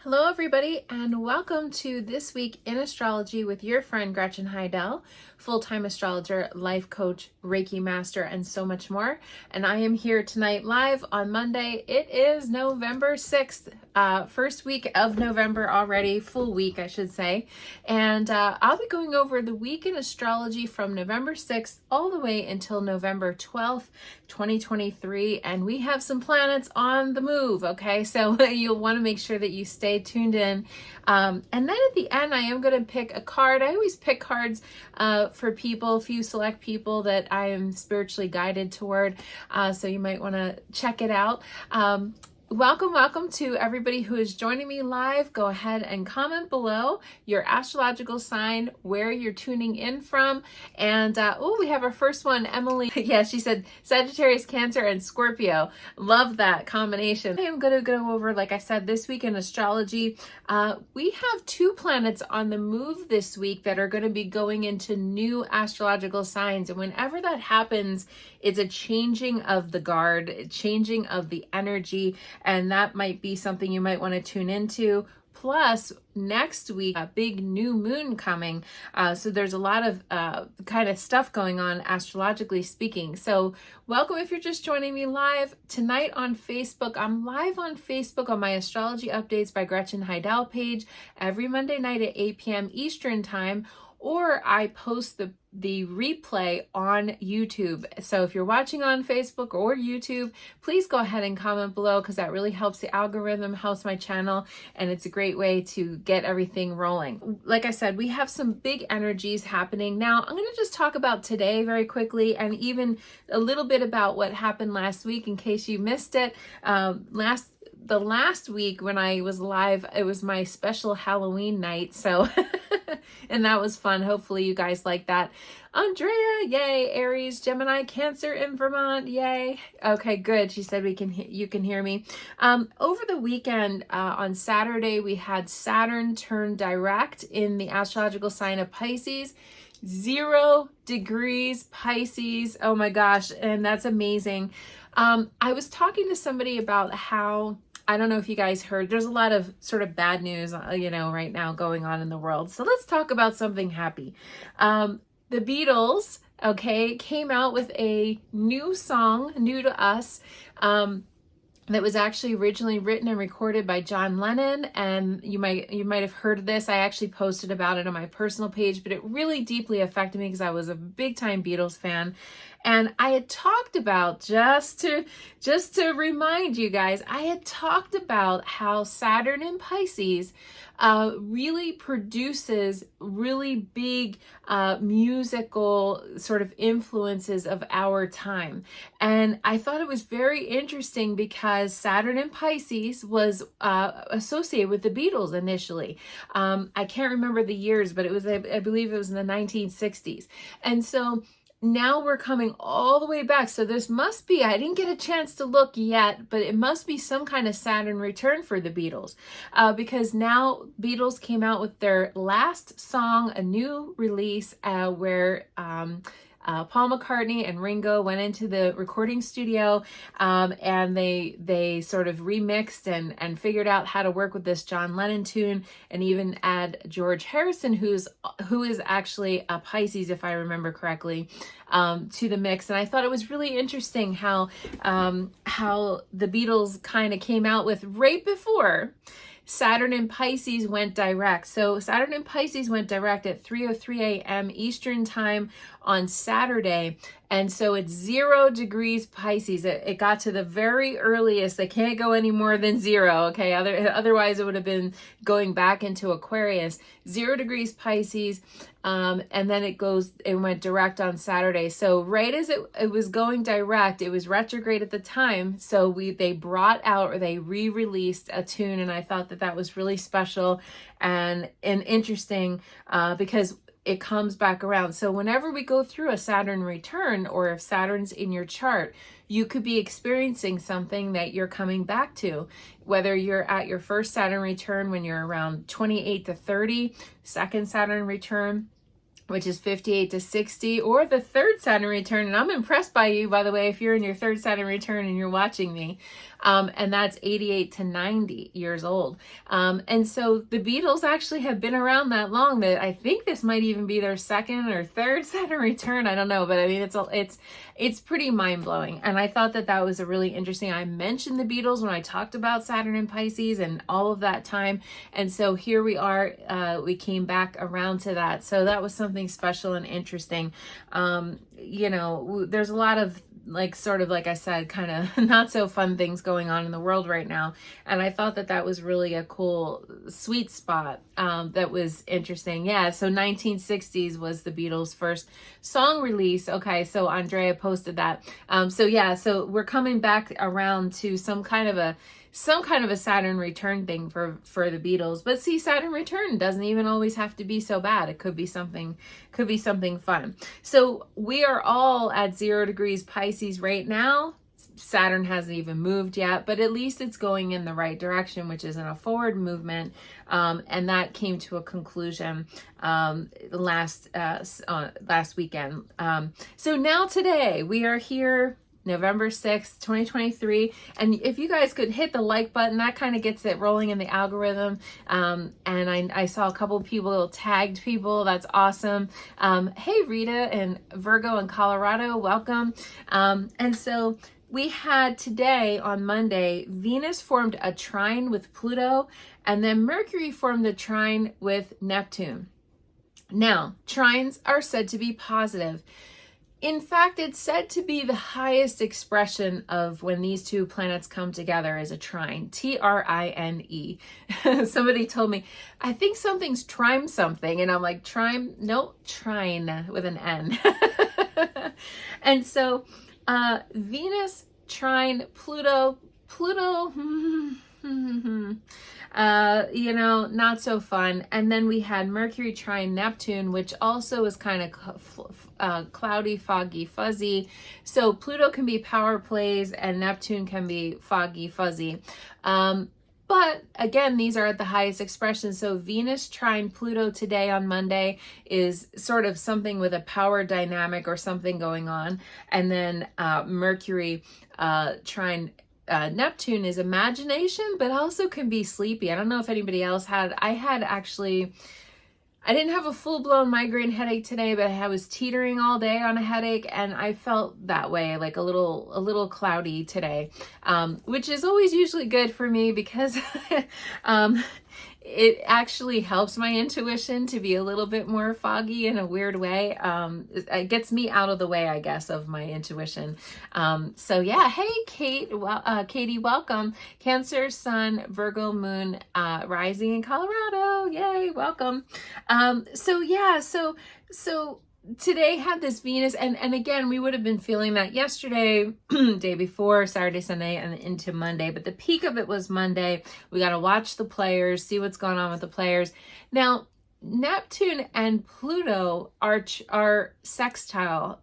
Hello, everybody, and welcome to This Week in Astrology with your friend Gretchen Heidel, full-time astrologer, life coach, Reiki master, and so much more. And I am here tonight live on Monday. It is November 6th, first week of November already, full week, I should say. And I'll be going over the week in astrology from November 6th all the way until November 12th, 2023. And we have some planets on the move, okay? So you'll want to make sure that you stay tuned in. And then at the end, I am going to pick a card. I always pick cards for people, a few select people that I am spiritually guided toward. So you might want to check it out. Welcome to everybody who is joining me live. Go ahead and comment below your astrological sign, where you're tuning in from. And we have our first one, Emily. Yeah, she said Sagittarius, Cancer, and Scorpio. Love that combination. I am going to go over, like I said, this week in astrology. We have two planets on the move this week that are going to be going into new astrological signs. And whenever that happens, it's a changing of the guard, changing of the energy. And that might be something you might want to tune into. Plus, next week, a big new moon coming. So there's a lot of kind of stuff going on astrologically speaking. So welcome if you're just joining me live. Tonight on Facebook, I'm live on Facebook on my Astrology Updates by Gretchen Heidel page every Monday night at 8 p.m. Eastern Time. Or I post the replay on YouTube. So if you're watching on Facebook or YouTube, please go ahead and comment below because that really helps the algorithm, helps my channel, and it's a great way to get everything rolling. Like I said, we have some big energies happening. Now, I'm going to just talk about today very quickly and even a little bit about what happened last week in case you missed it. The last week when I was live, it was my special Halloween night. So, and that was fun. Hopefully you guys like that. Andrea, yay. Aries, Gemini, Cancer in Vermont, yay. Okay, good. She said you can hear me. Over the weekend, on Saturday, we had Saturn turn direct in the astrological sign of Pisces. 0 degrees Pisces. Oh my gosh. And that's amazing. I was talking to somebody about how, I don't know if you guys heard, there's a lot of sort of bad news, right now going on in the world. So let's talk about something happy. The Beatles, came out with a new song, new to us, that was actually originally written and recorded by John Lennon. And you might have heard of this. I actually posted about it on my personal page, but it really deeply affected me because I was a big time Beatles fan. And I had talked about, just to remind you guys, I had talked about how Saturn in Pisces really produces really big musical sort of influences of our time. And I thought it was very interesting because Saturn in Pisces was associated with the Beatles initially. I can't remember the years, but it was, I believe it was in the 1960s. And so now we're coming all the way back. So this must be, I didn't get a chance to look yet, but it must be some kind of Saturn return for the Beatles. Because now Beatles came out with their last song, a new release where Paul McCartney and Ringo went into the recording studio and they sort of remixed and figured out how to work with this John Lennon tune and even add George Harrison, who is actually a Pisces, if I remember correctly, to the mix. And I thought it was really interesting how the Beatles kind of came out with right before Saturn in Pisces went direct. So Saturn in Pisces went direct at 3:03 a.m. Eastern Time on Saturday. And so it's 0 degrees Pisces. It got to the very earliest. They can't go any more than 0, okay? Otherwise, it would have been going back into Aquarius. 0 degrees Pisces, and then it went direct on Saturday. So right as it was going direct, it was retrograde at the time. So they brought out, or they re-released a tune, and I thought that was really special and interesting because it comes back around. So whenever we go through a Saturn return, or if Saturn's in your chart, you could be experiencing something that you're coming back to, whether you're at your first Saturn return when you're around 28 to 30, second Saturn return, which is 58 to 60, or the third Saturn return. And I'm impressed by you, by the way, if you're in your third Saturn return and you're watching me. and that's 88 to 90 years old. And so the Beatles actually have been around that long that I think this might even be their second or third Saturn return. I don't know, but I mean, it's pretty mind-blowing. And I thought that that was a really interesting, I mentioned the Beatles when I talked about Saturn and Pisces and all of that time. And so here we are, we came back around to that. So that was something special and interesting. You know, there's a lot of like, sort of, like I said, kind of not so fun things going on in the world right now. And I thought that that was really a cool, sweet spot that was interesting. Yeah, so 1960s was the Beatles' first song release. Okay, so Andrea posted that. So yeah, so we're coming back around to some kind of a Saturn return thing for the Beatles. But see, Saturn return doesn't even always have to be so bad. It could be something fun. So we are all at 0 degrees Pisces right now. Saturn hasn't even moved yet, but at least it's going in the right direction, which is in a forward movement. And that came to a conclusion last weekend. So now today we are here, November 6th, 2023. And if you guys could hit the like button, that kind of gets it rolling in the algorithm. And I saw a couple of people tagged people. That's awesome. Hey, Rita and Virgo in Colorado, welcome. And so we had today on Monday, Venus formed a trine with Pluto, and then Mercury formed a trine with Neptune. Now, trines are said to be positive. In fact, it's said to be the highest expression of when these two planets come together as a trine, Trine. Somebody told me, I think something's trine something. And I'm like, trine? No, trine with an N. And so Venus, trine, Pluto, you know, not so fun. And then we had Mercury trine Neptune, which also is kind of cloudy, foggy, fuzzy. So Pluto can be power plays and Neptune can be foggy, fuzzy. But again, these are at the highest expression. So Venus trine Pluto today on Monday is sort of something with a power dynamic or something going on. And then Mercury trine Neptune is imagination, but also can be sleepy. I don't know if anybody else had. I didn't have a full-blown migraine headache today, but I was teetering all day on a headache, and I felt that way, like a little cloudy today, which is always usually good for me because it actually helps my intuition to be a little bit more foggy in a weird way. It gets me out of the way, I guess, of my intuition. So yeah, hey Kate, Katie, welcome. Cancer, Sun, Virgo, Moon, rising in Colorado. Yay, welcome. So yeah, so today had this Venus, and again, we would have been feeling that yesterday, day before, Saturday, Sunday, and into Monday, but the peak of it was Monday. We got to watch the players, see what's going on with the players. Now, Neptune and Pluto are sextile.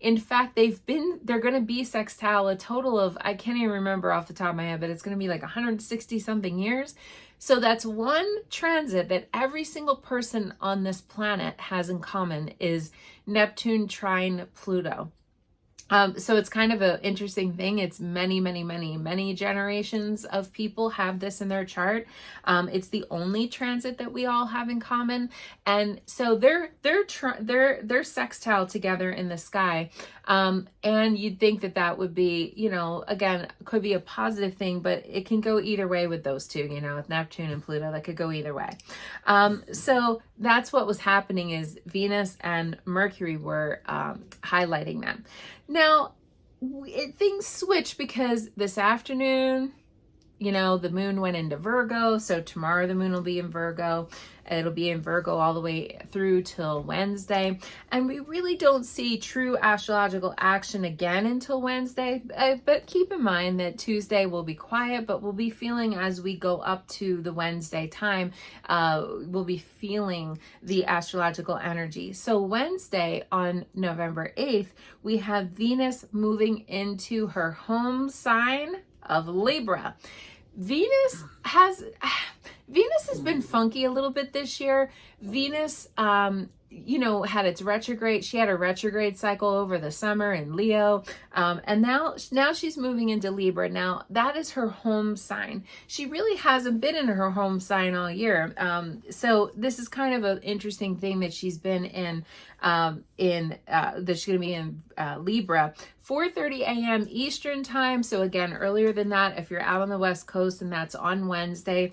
In fact, they're going to be sextile a total of, I can't even remember off the top of my head, but it's going to be like 160 something years. So that's one transit that every single person on this planet has in common is Neptune trine Pluto. So it's kind of an interesting thing. It's many generations of people have this in their chart. It's the only transit that we all have in common. And so they're sextile together in the sky. And you'd think that that would be, you know, again, could be a positive thing, but it can go either way with those two, you know, with Neptune and Pluto, that could go either way. So that's what was happening is Venus and Mercury were highlighting them. Now, things switch because this afternoon, you know, the moon went into Virgo. So tomorrow the moon will be in Virgo. It'll be in Virgo all the way through till Wednesday. And we really don't see true astrological action again until Wednesday. But keep in mind that Tuesday will be quiet, but we'll be feeling as we go up to the Wednesday time, we'll be feeling the astrological energy. So Wednesday on November 8th, we have Venus moving into her home sign of Libra. Venus has been funky a little bit this year. Venus, had its retrograde. She had a retrograde cycle over the summer in Leo. And now she's moving into Libra. Now that is her home sign. She really hasn't been in her home sign all year. So this is kind of an interesting thing that she's been in that she's going to be in Libra. 4:30 a.m. Eastern time. So again, earlier than that, if you're out on the West Coast, and that's on Wednesday.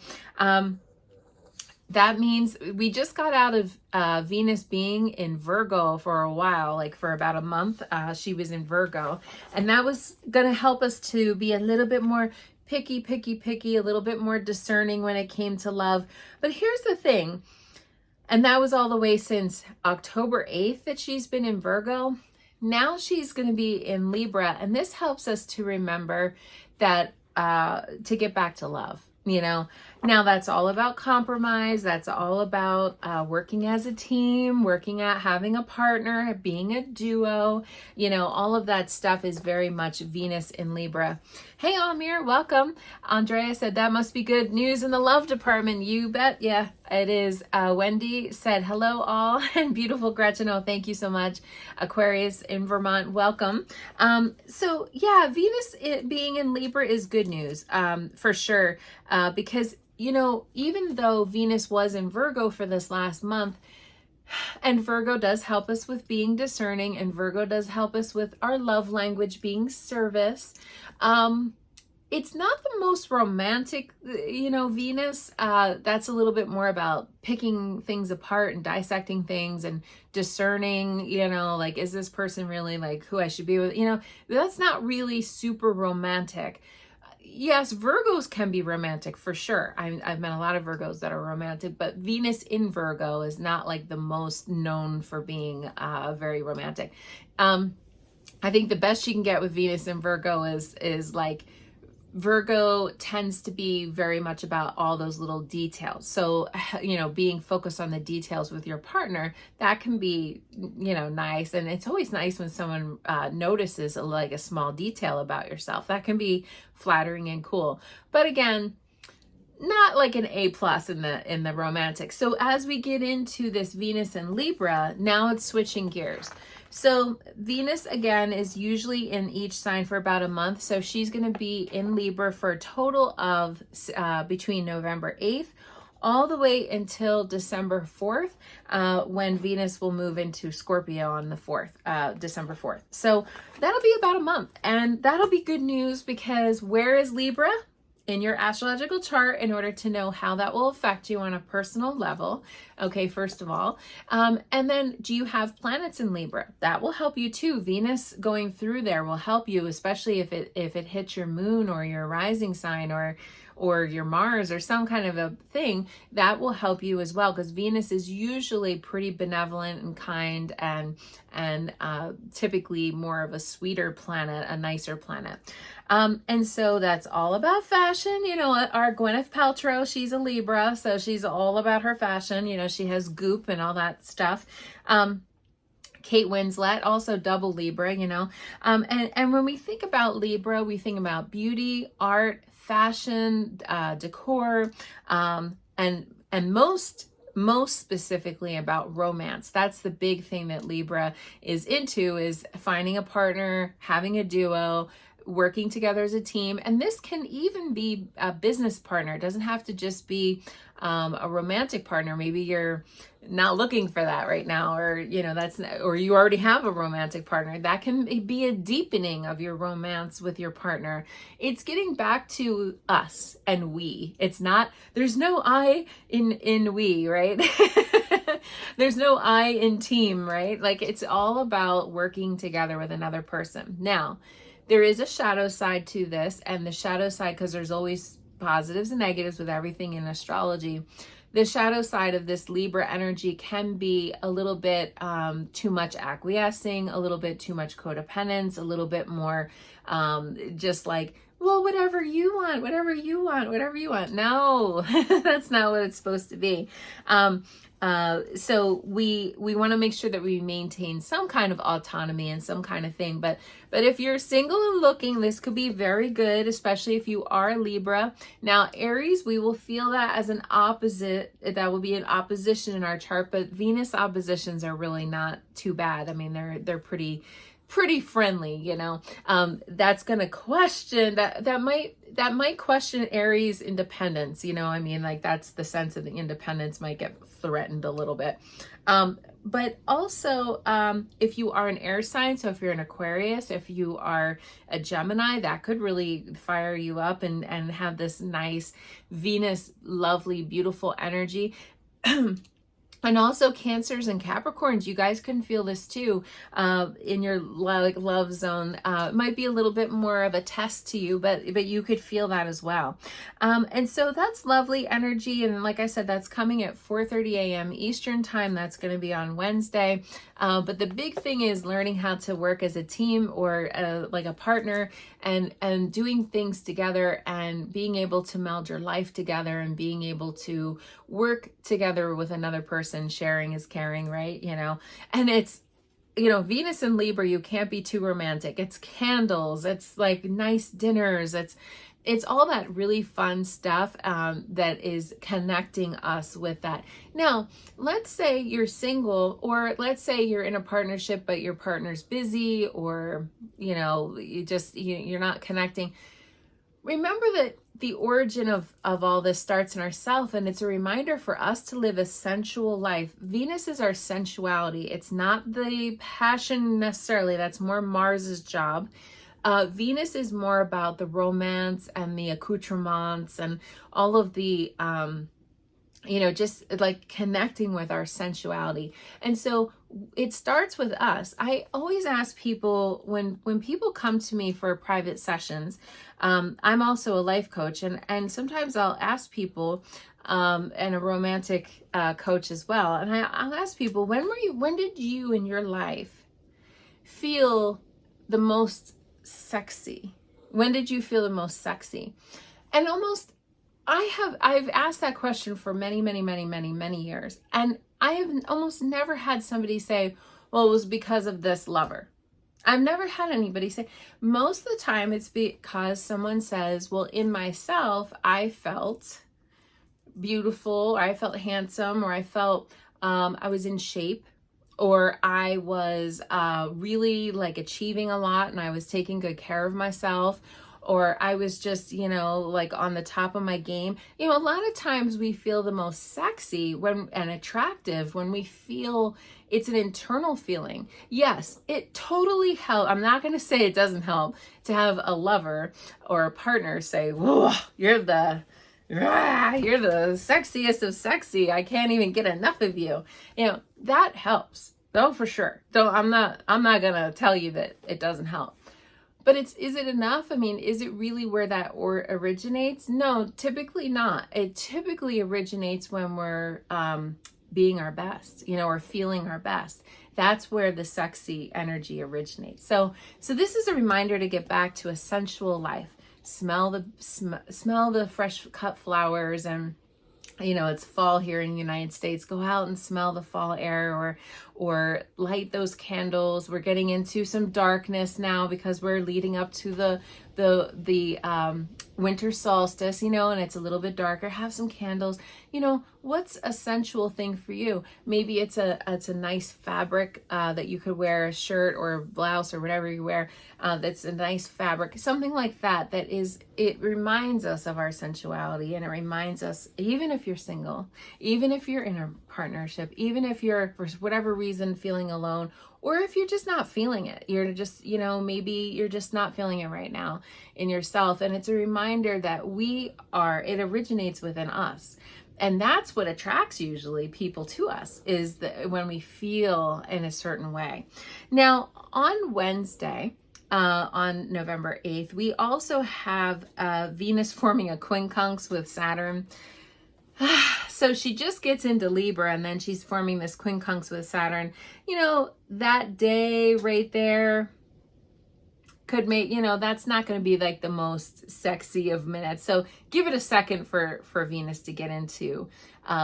That means we just got out of Venus being in Virgo for a while, like for about a month. She was in Virgo, and that was going to help us to be a little bit more picky, a little bit more discerning when it came to love. But here's the thing, and that was all the way since October 8th that she's been in Virgo. Now she's going to be in Libra, and this helps us to remember that to get back to love. Now that's all about compromise. That's all about working as a team, working at having a partner, being a duo. All of that stuff is very much Venus in Libra. Hey, Amir, welcome. Andrea said that must be good news in the love department. You bet. Yeah, it is. Wendy said, hello all, and beautiful Gretchen. Oh, thank you so much. Aquarius in Vermont, welcome. So yeah, Venus being in Libra is good news for sure, because even though Venus was in Virgo for this last month, and Virgo does help us with being discerning, and Virgo does help us with our love language being service. It's not the most romantic, Venus. That's a little bit more about picking things apart and dissecting things and discerning, like, is this person really like who I should be with? That's not really super romantic. Yes, Virgos can be romantic for sure. I've met a lot of Virgos that are romantic, but Venus in Virgo is not like the most known for being very romantic. I think the best you can get with Venus in Virgo is like, Virgo tends to be very much about all those little details. So, being focused on the details with your partner, that can be, nice. And it's always nice when someone notices a small detail about yourself. That can be flattering and cool. But again, not like an A+ in the romantic. So as we get into this Venus and Libra, now it's switching gears. So Venus, again, is usually in each sign for about a month. So she's going to be in Libra for a total of between November 8th all the way until December 4th, when Venus will move into Scorpio on the 4th, December 4th. So that'll be about a month, and that'll be good news, because where is Libra in your astrological chart in order to know how that will affect you on a personal level? Okay, first of all. And then, do you have planets in Libra? That will help you too. Venus going through there will help you, especially if it hits your moon or your rising sign or your Mars or some kind of a thing. That will help you as well, because Venus is usually pretty benevolent and kind, and typically more of a sweeter planet, a nicer planet. And so that's all about fashion. Our Gwyneth Paltrow, she's a Libra, so she's all about her fashion. She has Goop and all that stuff. Kate Winslet, also double Libra, and when we think about Libra, we think about beauty, art, fashion, decor, and most specifically about romance. That's the big thing that Libra is into, is finding a partner, having a duo, working together as a team. And this can even be a business partner. It doesn't have to just be a romantic partner. Maybe you're not looking for that right now, or or you already have a romantic partner. That can be a deepening of your romance with your partner. It's getting back to us and we. It's not, there's no I in we, right? There's no I in team, right? Like, it's all about working together with another person. Now, there is a shadow side to this, and the shadow side, because there's always positives and negatives with everything in astrology. The shadow side of this Libra energy can be a little bit too much acquiescing, a little bit too much codependence, a little bit more just like, well, whatever you want, whatever you want, whatever you want. No, that's not what it's supposed to be. So we want to make sure that we maintain some kind of autonomy and some kind of thing. But if you're single and looking, this could be very good, especially if you are Libra. Now, Aries, we will feel that as an opposite. That will be an opposition in our chart, but Venus oppositions are really not too bad. I mean, they're pretty friendly, you know. That's going to question that might question Aries independence, you know. I mean, like, that's the sense of the independence might get threatened a little bit. But also, if you are an air sign, so if you're an Aquarius, if you are a Gemini, that could really fire you up and have this nice Venus, lovely, beautiful energy. And also Cancers and Capricorns, you guys can feel this too in your love zone. It might be a little bit more of a test to you, but you could feel that as well. And so that's lovely energy. And like I said, that's coming at 4:30 a.m. Eastern time. That's going to be on Wednesday. But the big thing is learning how to work as a team or like a partner and doing things together and being able to meld your life together and being able to work together with another person. Sharing is caring, right? You know, and it's, you know, Venus and Libra, you can't be too romantic. It's candles. It's like nice dinners. It's all that really fun stuff that is connecting us with that. Now, let's say you're single, or let's say you're in a partnership, but your partner's busy, or, you know, you're not connecting. Remember that the origin of all this starts in ourself, and it's a reminder for us to live a sensual life. Venus is our sensuality. It's not the passion necessarily. That's more Mars's job. Venus is more about the romance and the accoutrements and all of the, you know, just like connecting with our sensuality. And so it starts with us. I always ask people when people come to me for private sessions, I'm also a life coach, and sometimes I'll ask people, and a romantic coach as well. And I'll ask people, when did you in your life feel the most sexy? When did you feel the most sexy? And I've asked that question for many years, and I have almost never had somebody say, well, it was because of this lover. I've never had anybody say. Most of the time it's because someone says, well, in myself, I felt beautiful, or I felt handsome, or I felt I was in shape, or I was really like achieving a lot and I was taking good care of myself, or I was just, you know, like on the top of my game. You know, a lot of times we feel the most sexy and attractive when we feel it's an internal feeling. Yes, it totally helps. I'm not going to say it doesn't help to have a lover or a partner say, whoa, you're the sexiest of sexy. I can't even get enough of you. You know, that helps. Oh, for sure. I'm not going to tell you that it doesn't help. But is it enough? I mean, is it really where that originates? No, typically not. It typically originates when we're being our best, you know, or feeling our best. That's where the sexy energy originates. So this is a reminder to get back to a sensual life. Smell the fresh cut flowers, and you know, it's fall here in the United States. Go out and smell the fall air, or light those candles. We're getting into some darkness now because we're leading up to the winter solstice, you know, and it's a little bit darker. Have some candles. You know, what's a sensual thing for you? Maybe it's a nice fabric that you could wear, a shirt or a blouse or whatever you wear. That's a nice fabric, something like that. It reminds us of our sensuality, and it reminds us, even if you're single, even if you're in a partnership, even if you're for whatever reason feeling alone, or if you're just not feeling it, you're just, you know, maybe you're just not feeling it right now in yourself. And it's a reminder that it originates within us. And that's what attracts usually people to us, is when we feel in a certain way. Now, on Wednesday, on November 8th, we also have Venus forming a quincunx with Saturn. So she just gets into Libra, and then she's forming this quincunx with Saturn. You know, that day right there, could make, that's not going to be like the most sexy of minutes. So give it a second for Venus to get into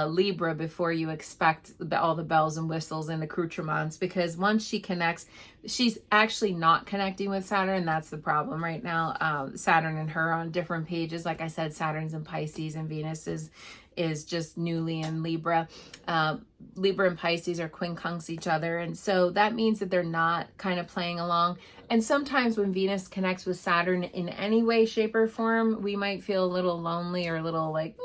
Libra before you expect all the bells and whistles and accoutrements, because once she connects, she's actually not connecting with Saturn. That's the problem right now. Saturn and her on different pages. Like I said, Saturn's in Pisces and Venus is just newly in Libra. Libra and Pisces are quincunx each other. And so that means that they're not kind of playing along. And sometimes when Venus connects with Saturn in any way, shape, or form, we might feel a little lonely or a little like,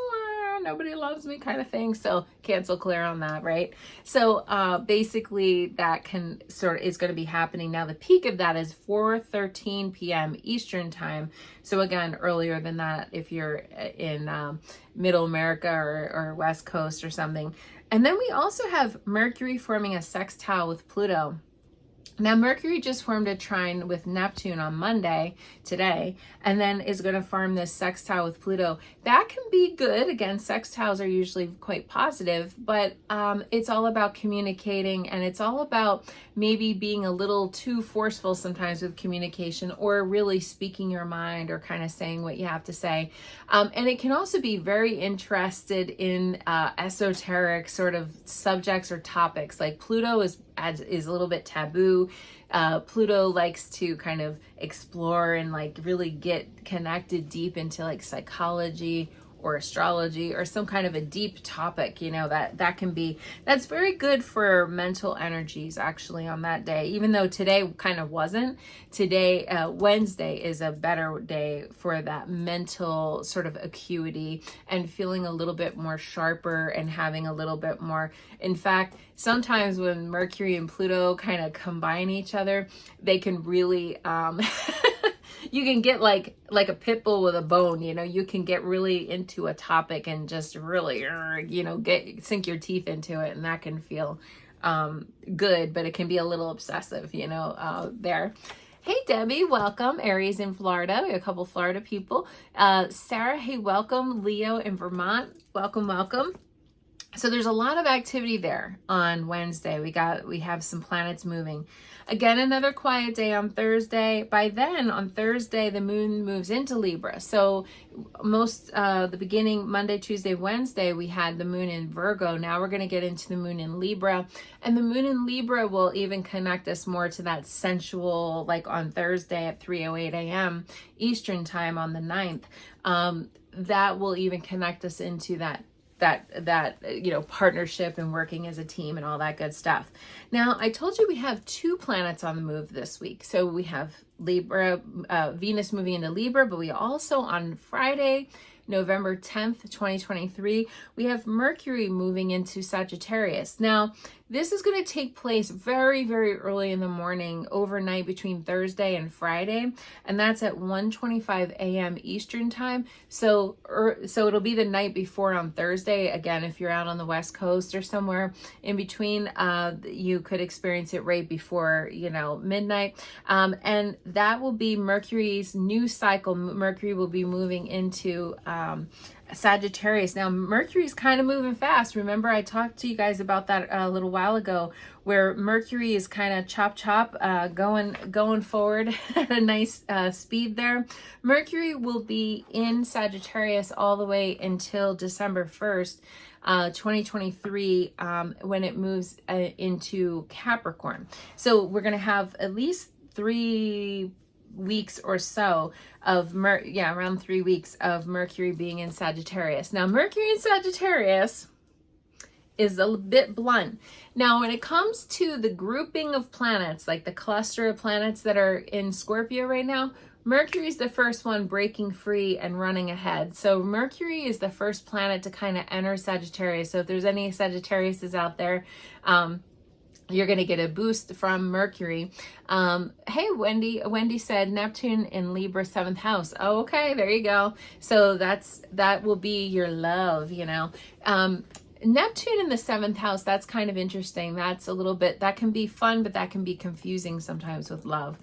nobody loves me kind of thing. So cancel clear on that, right? So basically that is going to be happening. Now the peak of that is 4:13 p.m. Eastern time. So again, earlier than that if you're in Middle America or West Coast or something. And then we also have Mercury forming a sextile with Pluto. Now, Mercury just formed a trine with Neptune on Monday, today, and then is going to form this sextile with Pluto. That can be good. Again, sextiles are usually quite positive, but it's all about communicating, and it's all about maybe being a little too forceful sometimes with communication, or really speaking your mind or kind of saying what you have to say. And it can also be very interested in esoteric sort of subjects or topics. Like Pluto is a little bit taboo. Pluto likes to kind of explore and like really get connected deep into like psychology or astrology or some kind of a deep topic, that's very good for mental energies actually on that day, even though today kind of wasn't. Today, Wednesday, is a better day for that mental sort of acuity and feeling a little bit more sharper and having a little bit more. In fact, sometimes when Mercury and Pluto kind of combine each other, they can really you can get like a pit bull with a bone. You can get really into a topic and just really sink your teeth into it, and that can feel good, but it can be a little obsessive there. Hey Debbie, welcome. Aries in Florida, we have a couple Florida people. Sarah, hey, welcome. Leo in Vermont, welcome. So there's a lot of activity there on Wednesday. We have some planets moving. Again, another quiet day on Thursday. By then, on Thursday, the moon moves into Libra. So the beginning, Monday, Tuesday, Wednesday, we had the moon in Virgo. Now we're going to get into the moon in Libra. And the moon in Libra will even connect us more to that sensual, like on Thursday at 3:08 a.m. Eastern time on the 9th. That will even connect us into that partnership and working as a team and all that good stuff. Now, I told you we have 2 planets on the move this week. So we have Libra, Venus moving into Libra, but we also on Friday, November 10th, 2023, we have Mercury moving into Sagittarius. Now, this is going to take place very, very early in the morning, overnight between Thursday and Friday, and that's at 1:25 a.m. Eastern time. So it'll be the night before on Thursday. Again, if you're out on the West Coast or somewhere in between, you could experience it right before, midnight. And that will be Mercury's new cycle. Mercury will be moving into Sagittarius. Now, Mercury's kind of moving fast. Remember, I talked to you guys about that a little while ago, where Mercury is kind of chop, going forward at a nice speed there. Mercury will be in Sagittarius all the way until December 1st, 2023, when it moves into Capricorn. So we're going to have at least 3 weeks or so of around 3 weeks of Mercury being in Sagittarius. Now, Mercury in Sagittarius is a bit blunt. Now, when it comes to the grouping of planets, like the cluster of planets that are in Scorpio right now, Mercury is the first one breaking free and running ahead. So Mercury is the first planet to kind of enter Sagittarius. So if there's any Sagittariuses out there, you're going to get a boost from Mercury. Hey, Wendy said Neptune in Libra 7th house. Oh, okay, there you go. So that will be your love, Neptune in the 7th house, that's kind of interesting. That's a little bit, that can be fun, but that can be confusing sometimes with love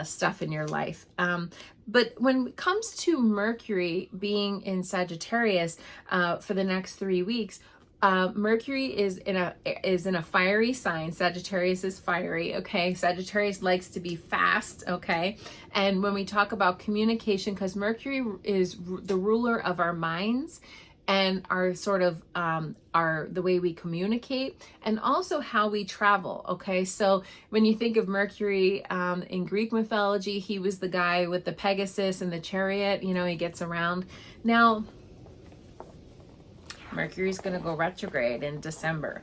stuff in your life. But when it comes to Mercury being in Sagittarius for the next 3 weeks, Mercury is in a fiery sign. Sagittarius is fiery, okay? Sagittarius likes to be fast, okay? And when we talk about communication, because Mercury is the ruler of our minds and our sort of the way we communicate, and also how we travel, okay? So when you think of Mercury in Greek mythology, he was the guy with the Pegasus and the chariot, you know, he gets around. Now, Mercury's going to go retrograde in December.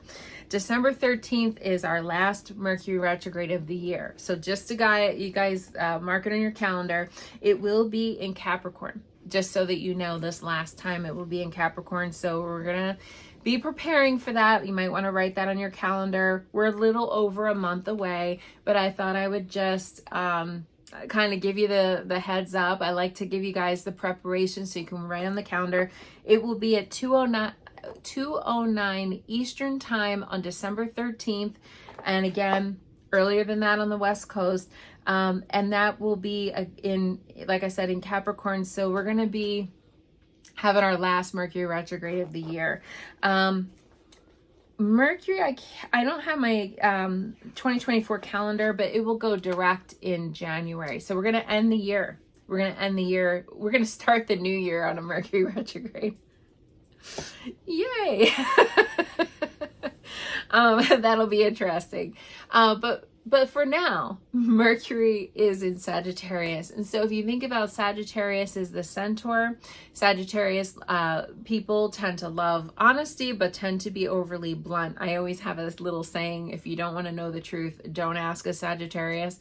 December 13th is our last Mercury retrograde of the year. So just you guys mark it on your calendar. It will be in Capricorn. Just so that you know, this last time it will be in Capricorn. So we're going to be preparing for that. You might want to write that on your calendar. We're a little over a month away, but I thought I would just kind of give you the heads up. I like to give you guys the preparation so you can write on the calendar. It will be at 2:09 Eastern time on December 13th. And again, earlier than that on the West Coast. And that will be like I said, in Capricorn. So we're going to be having our last Mercury retrograde of the year. Mercury, I don't have my 2024 calendar, but it will go direct in January. So we're going to end the year. We're going to start the new year on a Mercury retrograde. Yay. That'll be interesting. But for now, Mercury is in Sagittarius. And so if you think about Sagittarius as the centaur, Sagittarius people tend to love honesty, but tend to be overly blunt. I always have this little saying, if you don't want to know the truth, don't ask a Sagittarius,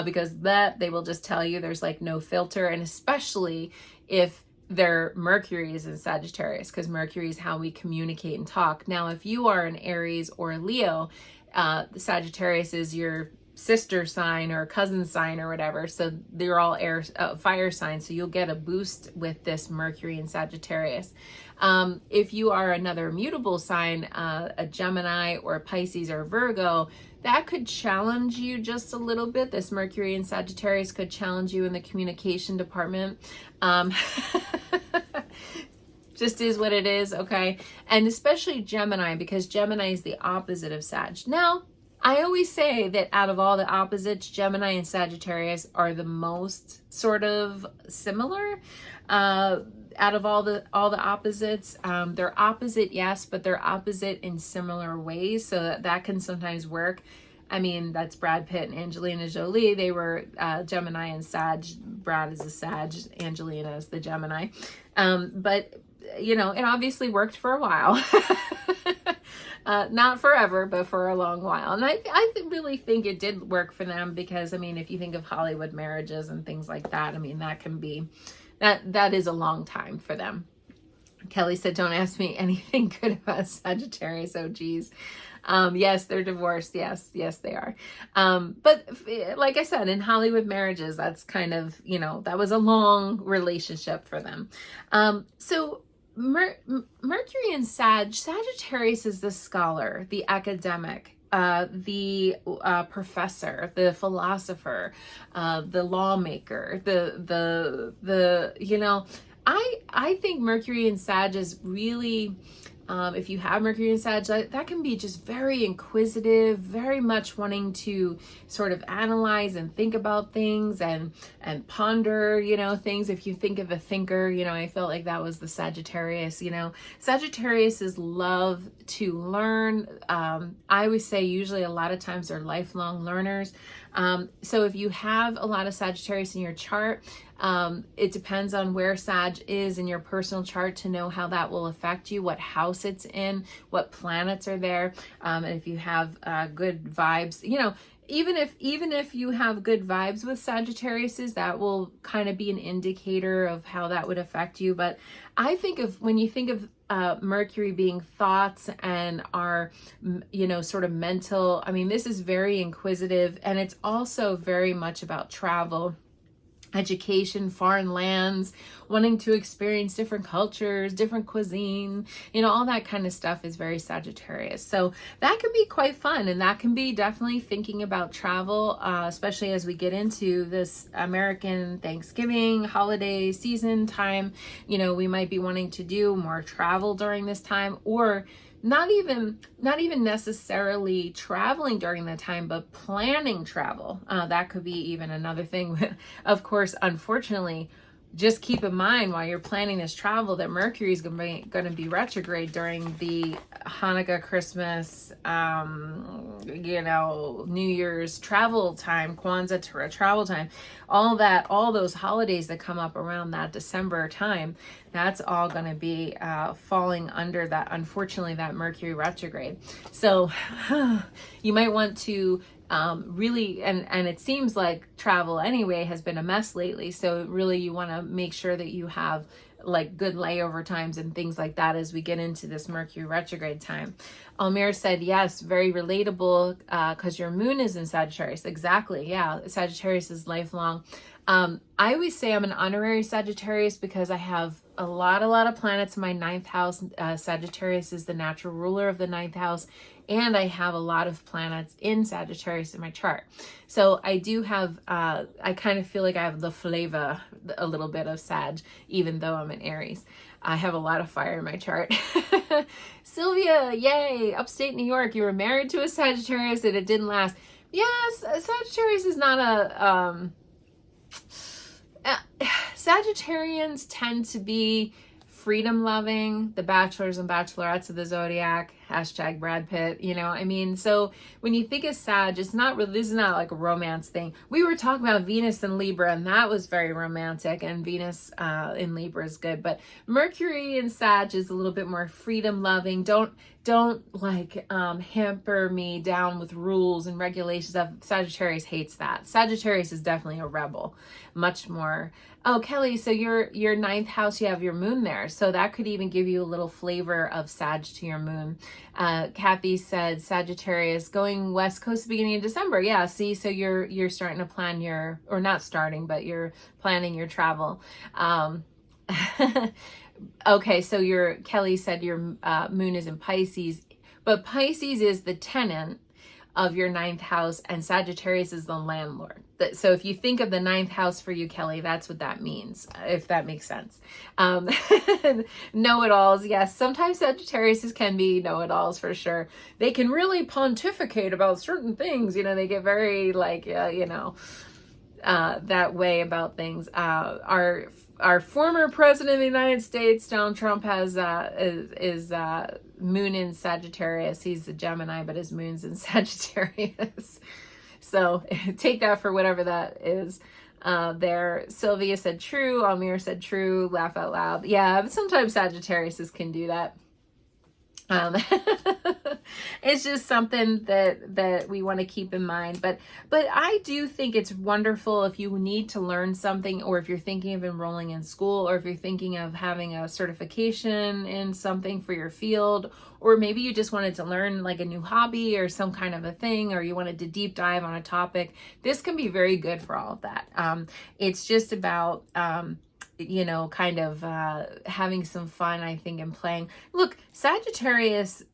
because they will just tell you there's like no filter. And especially if their Mercury is in Sagittarius, because Mercury is how we communicate and talk. Now, if you are an Aries or a Leo, the Sagittarius is your sister sign or cousin sign or whatever. So they're all fire signs. So you'll get a boost with this Mercury in Sagittarius. If you are another mutable sign, a Gemini or a Pisces or Virgo, that could challenge you just a little bit. This Mercury in Sagittarius could challenge you in the communication department. Just is what it is, okay? And especially Gemini, because Gemini is the opposite of Sag. Now, I always say that out of all the opposites, Gemini and Sagittarius are the most sort of similar. Out of all the opposites, they're opposite, yes, but they're opposite in similar ways, so that can sometimes work. I mean, that's Brad Pitt and Angelina Jolie. They were Gemini and Sag. Brad is a Sag, Angelina is the Gemini. But you know, it obviously worked for a while. Not forever, but for a long while. And I really think it did work for them, because, I mean, if you think of Hollywood marriages and things like that, I mean, that can be, that is a long time for them. Kelly said, don't ask me anything good about Sagittarius. Oh, geez. Yes, they're divorced. Yes, they are. But like I said, in Hollywood marriages, that's kind of, you know, that was a long relationship for them. So Mercury in Sagittarius is the scholar, the academic, the professor, the philosopher, the lawmaker, the you know, I think Mercury in Sag is really, if you have Mercury in Sag, that can be just very inquisitive, very much wanting to sort of analyze and think about things and ponder, you know, things. If you think of a thinker, you know, I felt like that was the Sagittarius, you know. Sagittarius love to learn. I always say usually a lot of times they're lifelong learners. So if you have a lot of Sagittarius in your chart, it depends on where Sag is in your personal chart to know how that will affect you, what house it's in, what planets are there. And if you have good vibes, you know, even if you have good vibes with Sagittariuses, that will kind of be an indicator of how that would affect you. But I think when you think of Mercury being thoughts and our, you know, sort of mental, I mean, this is very inquisitive, and it's also very much about travel, education, foreign lands, wanting to experience different cultures, different cuisine, you know, all that kind of stuff is very Sagittarius. So that can be quite fun, and that can be definitely thinking about travel, especially as we get into this American Thanksgiving holiday season time. You know, we might be wanting to do more travel during this time, or not even necessarily traveling during that time, but planning travel. That could be even another thing. Of course, unfortunately, just keep in mind while you're planning this travel that Mercury is going to be retrograde during the Hanukkah, Christmas, New Year's travel time, Kwanzaa travel time, all that, all those holidays that come up around that December time, that's all going to be falling under that, unfortunately, that Mercury retrograde. So you might want to really, and it seems like travel anyway has been a mess lately. So really you want to make sure that you have like good layover times and things like that as we get into this Mercury retrograde time. Almir said, yes, very relatable because your moon is in Sagittarius. Exactly. Yeah. Sagittarius is lifelong. I always say I'm an honorary Sagittarius because I have a lot of planets in my ninth house. Sagittarius is the natural ruler of the ninth house. And I have a lot of planets in Sagittarius in my chart. So I do have, I kind of feel like I have the flavor, a little bit of Sag, even though I'm an Aries. I have a lot of fire in my chart. Sylvia, yay, upstate New York. You were married to a Sagittarius and it didn't last. Yes, Sagittarius is not a, Sagittarians tend to be freedom loving, the bachelors and bachelorettes of the zodiac, hashtag Brad Pitt, I mean, so when you think of Sag, it's not really, this is not like a romance thing. We were talking about Venus and Libra, and that was very romantic, and Venus in Libra is good, but Mercury in Sag is a little bit more freedom loving. Don't like hamper me down with rules and regulations. Sagittarius hates that. Sagittarius is definitely a rebel, much more. Oh, Kelly, so your ninth house, you have your moon there. So that could even give you a little flavor of Sag to your moon. Kathy said Sagittarius going West Coast beginning of December. Yeah, see, so you're starting to plan or not starting, but you're planning your travel. Okay, so Kelly said your moon is in Pisces, but Pisces is the tenant of your ninth house and Sagittarius is the landlord. So if you think of the ninth house for you, Kelly, that's what that means, if that makes sense. Know-it-alls, yes, sometimes Sagittarius can be know-it-alls for sure. They can really pontificate about certain things, they get very like, that way about things. Our former president of the United States, Donald Trump, has is moon in Sagittarius. He's a Gemini, but his moon's in Sagittarius. So take that for whatever that is. There, Sylvia said true. Almir said true. Laugh out loud. Yeah, sometimes Sagittarius can do that. It's just something that we want to keep in mind, but I do think it's wonderful if you need to learn something, or if you're thinking of enrolling in school, or if you're thinking of having a certification in something for your field, or maybe you just wanted to learn like a new hobby or some kind of a thing, or you wanted to deep dive on a topic. This can be very good for all of that. It's just about kind of having some fun, I think, and playing. Look, Sagittarius,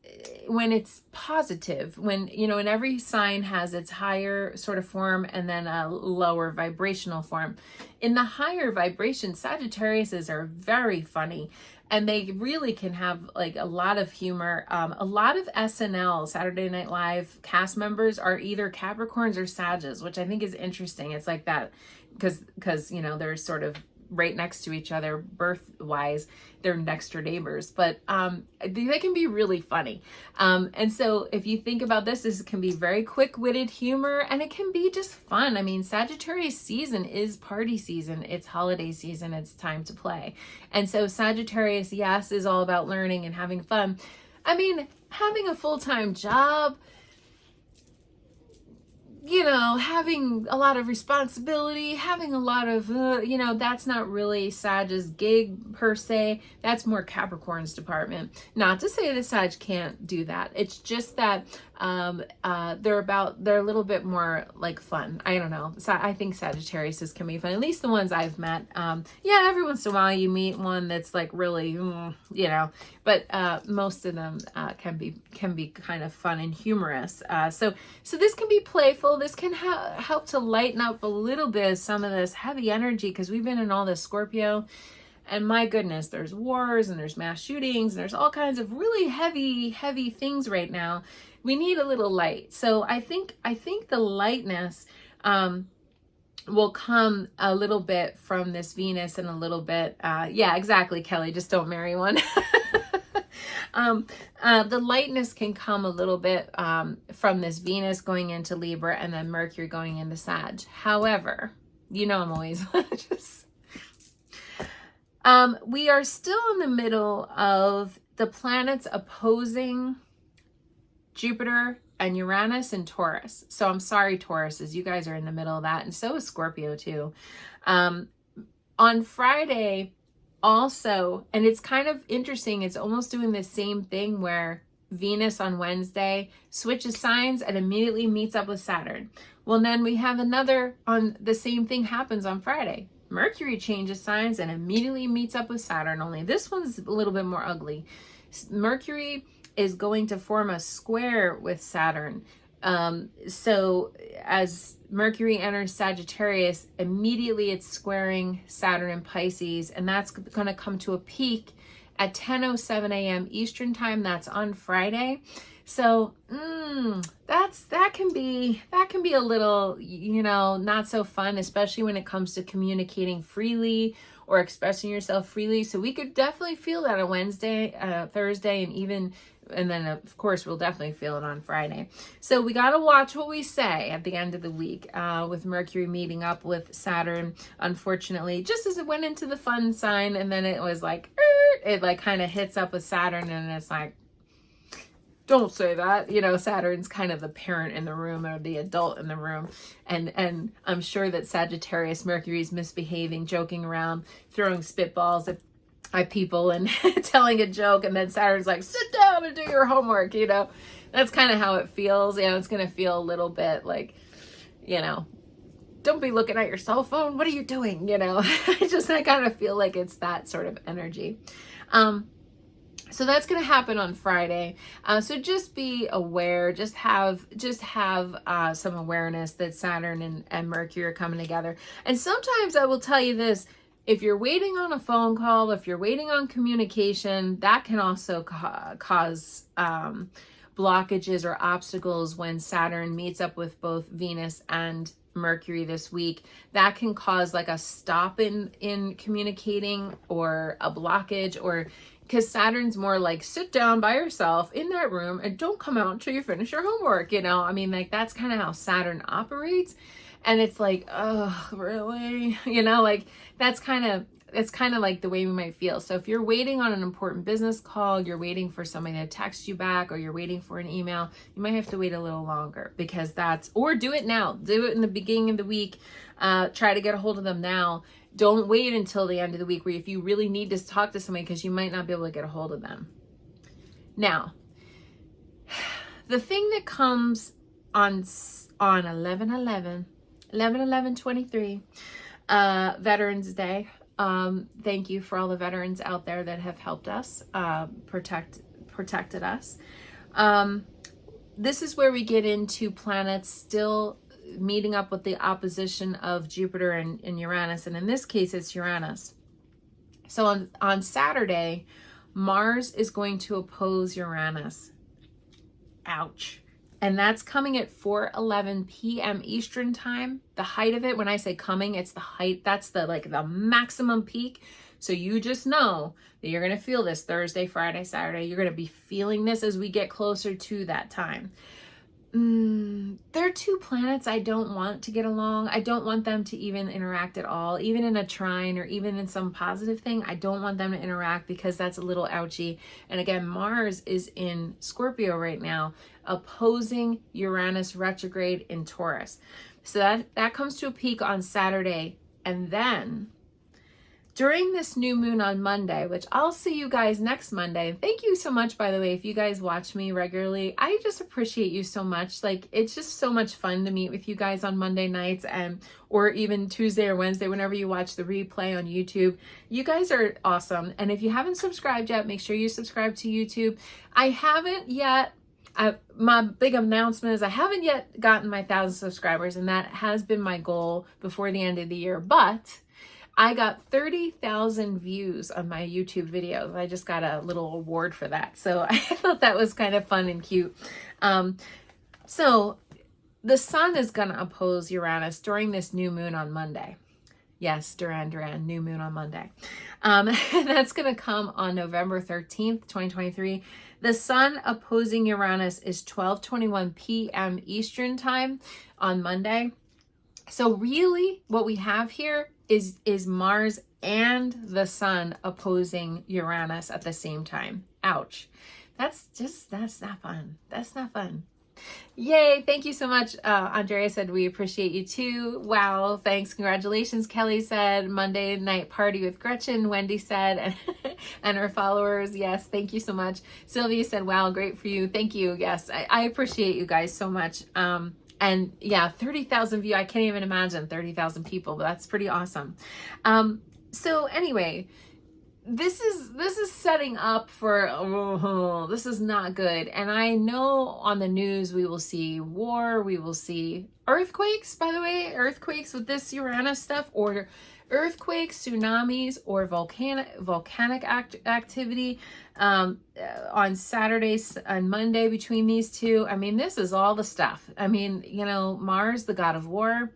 when it's positive, when, and every sign has its higher sort of form and then a lower vibrational form. In the higher vibration, Sagittariuses are very funny. And they really can have like a lot of humor. A lot of SNL, Saturday Night Live cast members are either Capricorns or Sages, which I think is interesting. It's like that because they're sort of right next to each other birth-wise. They're next door neighbors, but they can be really funny. And so if you think about this can be very quick-witted humor, and it can be just fun. I mean, Sagittarius season is party season. It's holiday season. It's time to play. And so Sagittarius, yes, is all about learning and having fun. I mean, having a full-time job, having a lot of responsibility, having a lot of, that's not really Sag's gig per se. That's more Capricorn's department. Not to say that Sag can't do that. It's just that they're a little bit more like fun. I don't know. So I think Sagittarius can be fun. At least the ones I've met. Every once in a while you meet one that's like really, but most of them can be kind of fun and humorous. So this can be playful. This can help to lighten up a little bit of some of this heavy energy, because we've been in all this Scorpio And my goodness, there's wars and there's mass shootings and there's all kinds of really heavy things right now. We need a little light. So I think the lightness will come a little bit from this Venus and a little bit, yeah, exactly, Kelly, just don't marry one. The lightness can come a little bit from this Venus going into Libra and then Mercury going into Sag. However, you know I'm always just... we are still in the middle of the planets opposing Jupiter and Uranus and Taurus. So I'm sorry, Tauruses, you guys are in the middle of that. And so is Scorpio too. On Friday also, and it's kind of interesting, it's almost doing the same thing where Venus on Wednesday switches signs and immediately meets up with Saturn. Well, then we have another on the same thing happens on Friday. Mercury changes signs and immediately meets up with Saturn, only this one's a little bit more ugly. Mercury is going to form a square with Saturn. So as Mercury enters Sagittarius, immediately it's squaring Saturn in Pisces, and that's going to come to a peak at 10:07 a.m. Eastern time. That's on Friday. So that can be a little, you know, not so fun, especially when it comes to communicating freely or expressing yourself freely. So we could definitely feel that on Wednesday, Thursday, and then of course we'll definitely feel it on Friday. So we got to watch what we say at the end of the week with Mercury meeting up with Saturn, unfortunately, just as it went into the fun sign, and then it was like, it like kind of hits up with Saturn, and it's like, don't say that. You know, Saturn's kind of the parent in the room or the adult in the room. And I'm sure that Sagittarius Mercury's misbehaving, joking around, throwing spitballs at people and telling a joke. And then Saturn's like, sit down and do your homework. You know, that's kind of how it feels. You know, it's going to feel a little bit like, you know, don't be looking at your cell phone. What are you doing? You know, I kind of feel like it's that sort of energy. So that's going to happen on Friday. So just be aware, just have some awareness that Saturn and Mercury are coming together. And sometimes I will tell you this, if you're waiting on a phone call, if you're waiting on communication, that can also cause blockages or obstacles when Saturn meets up with both Venus and Mercury this week. That can cause like a stop in communicating or a blockage, or because Saturn's more like, sit down by yourself in that room and don't come out until you finish your homework, you know? I mean, like, that's kind of how Saturn operates. And it's like, oh, really? You know, like, it's kind of like the way we might feel. So if you're waiting on an important business call, you're waiting for somebody to text you back, or you're waiting for an email, you might have to wait a little longer, because or do it now. Do it in the beginning of the week. Try to get a hold of them now. Don't wait until the end of the week, where if you really need to talk to somebody, because you might not be able to get a hold of them. Now, the thing that comes on 11/11/23, Veterans Day. Thank you for all the veterans out there that have helped us, protected us. This is where we get into planets still meeting up with the opposition of Jupiter and Uranus, and in this case it's Uranus. So on Saturday, Mars is going to oppose Uranus. Ouch. And that's coming at 4:11 p.m. Eastern time. The height of it, when I say coming, it's the height. That's the maximum peak. So you just know that you're going to feel this Thursday, Friday, Saturday. You're going to be feeling this as we get closer to that time. They're two planets I don't want to get along. I don't want them to even interact at all, even in a trine or even in some positive thing. I don't want them to interact, because that's a little ouchy. And again, Mars is in Scorpio right now, opposing Uranus retrograde in Taurus. So that comes to a peak on Saturday. And then during this new moon on Monday, which I'll see you guys next Monday. Thank you so much, by the way, if you guys watch me regularly. I just appreciate you so much. Like, it's just so much fun to meet with you guys on Monday nights, or even Tuesday or Wednesday, whenever you watch the replay on YouTube. You guys are awesome. And if you haven't subscribed yet, make sure you subscribe to YouTube. I haven't yet. My big announcement is I haven't yet gotten my 1,000 subscribers, and that has been my goal before the end of the year. But I got 30,000 views on my YouTube videos. I just got a little award for that. So I thought that was kind of fun and cute. So the sun is going to oppose Uranus during this new moon on Monday. Yes, Duran, new moon on Monday. That's going to come on November 13th, 2023. The sun opposing Uranus is 12:21 p.m. Eastern time on Monday. So really what we have here is Mars and the sun opposing Uranus at the same time. Ouch. That's not fun. That's not fun. Yay, thank you so much. Andrea said, we appreciate you too. Wow, thanks, congratulations. Kelly said, Monday night party with Gretchen. Wendy said, and her followers, yes, thank you so much. Sylvia said, wow, great for you. Thank you. Yes, I appreciate you guys so much. And yeah, 30,000 views. I can't even imagine 30,000 people, but that's pretty awesome. So anyway, this is setting up for, this is not good. And I know on the news, we will see war, we will see earthquakes, by the way, earthquakes with this Uranus stuff, or earthquakes, tsunamis, or volcanic activity on Saturdays and Monday between these two. I mean, this is all the stuff. I mean, you know, Mars, the god of war.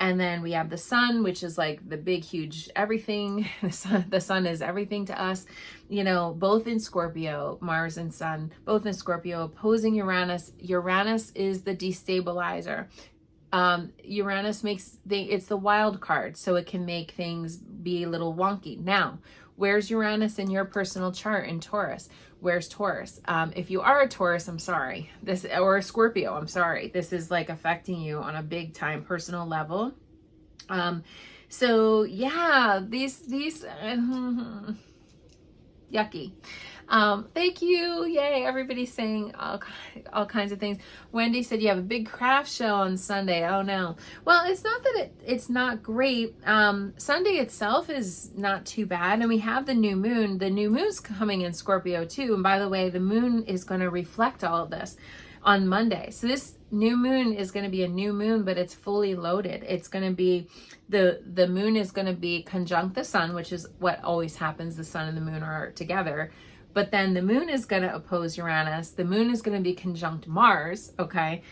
And then we have the sun, which is like the big, huge everything. The sun is everything to us, you know, both in Scorpio, Mars and sun, both in Scorpio, opposing Uranus. Uranus is the destabilizer. Uranus it's the wild card, so it can make things be a little wonky. Now, where's Uranus in your personal chart in Taurus? Where's Taurus? If you are a Taurus, I'm sorry. Or a Scorpio, I'm sorry. This is like affecting you on a big time personal level. So yeah, these yucky. Thank you. Yay. Everybody's saying all kinds of things. Wendy said you have a big craft show on Sunday. Oh no. Well, it's not that it's not great. Sunday itself is not too bad. And we have the new moon. The new moon's coming in Scorpio too. And by the way, the moon is going to reflect all of this on Monday. So this new moon is going to be a new moon, but it's fully loaded. It's going to be, the moon is going to be conjunct the sun, which is what always happens. The sun and the moon are together. But then the moon is going to oppose Uranus. The moon is going to be conjunct Mars, okay?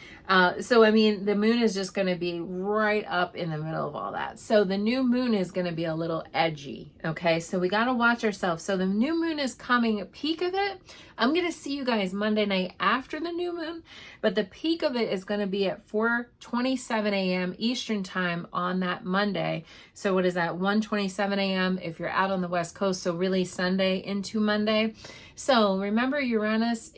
So, I mean, the moon is just going to be right up in the middle of all that. So the new moon is going to be a little edgy, okay? So we got to watch ourselves. So the new moon is coming, a peak of it. I'm going to see you guys Monday night after the new moon, but the peak of it is going to be at 4:27 a.m. Eastern time on that Monday. So what is that, 1:27 a.m. if you're out on the West Coast, so really Sunday into Monday. So remember, Uranus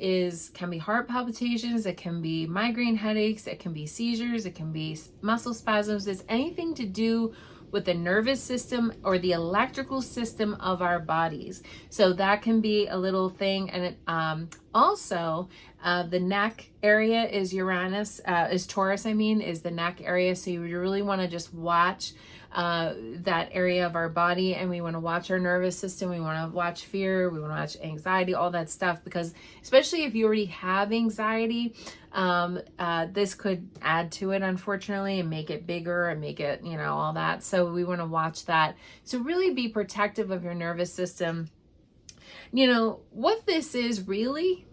can be heart palpitations, it can be migraine headaches, it can be seizures, it can be muscle spasms. It's anything to do with the nervous system or the electrical system of our bodies. So that can be a little thing. And also the neck area is Taurus, is the neck area. So you really want to just watch that area of our body, and we want to watch our nervous system. We want to watch fear, we want to watch anxiety, all that stuff, because especially if you already have anxiety, this could add to it, unfortunately, and make it bigger and make it, all that. So we want to watch that. So really be protective of your nervous system. What this is really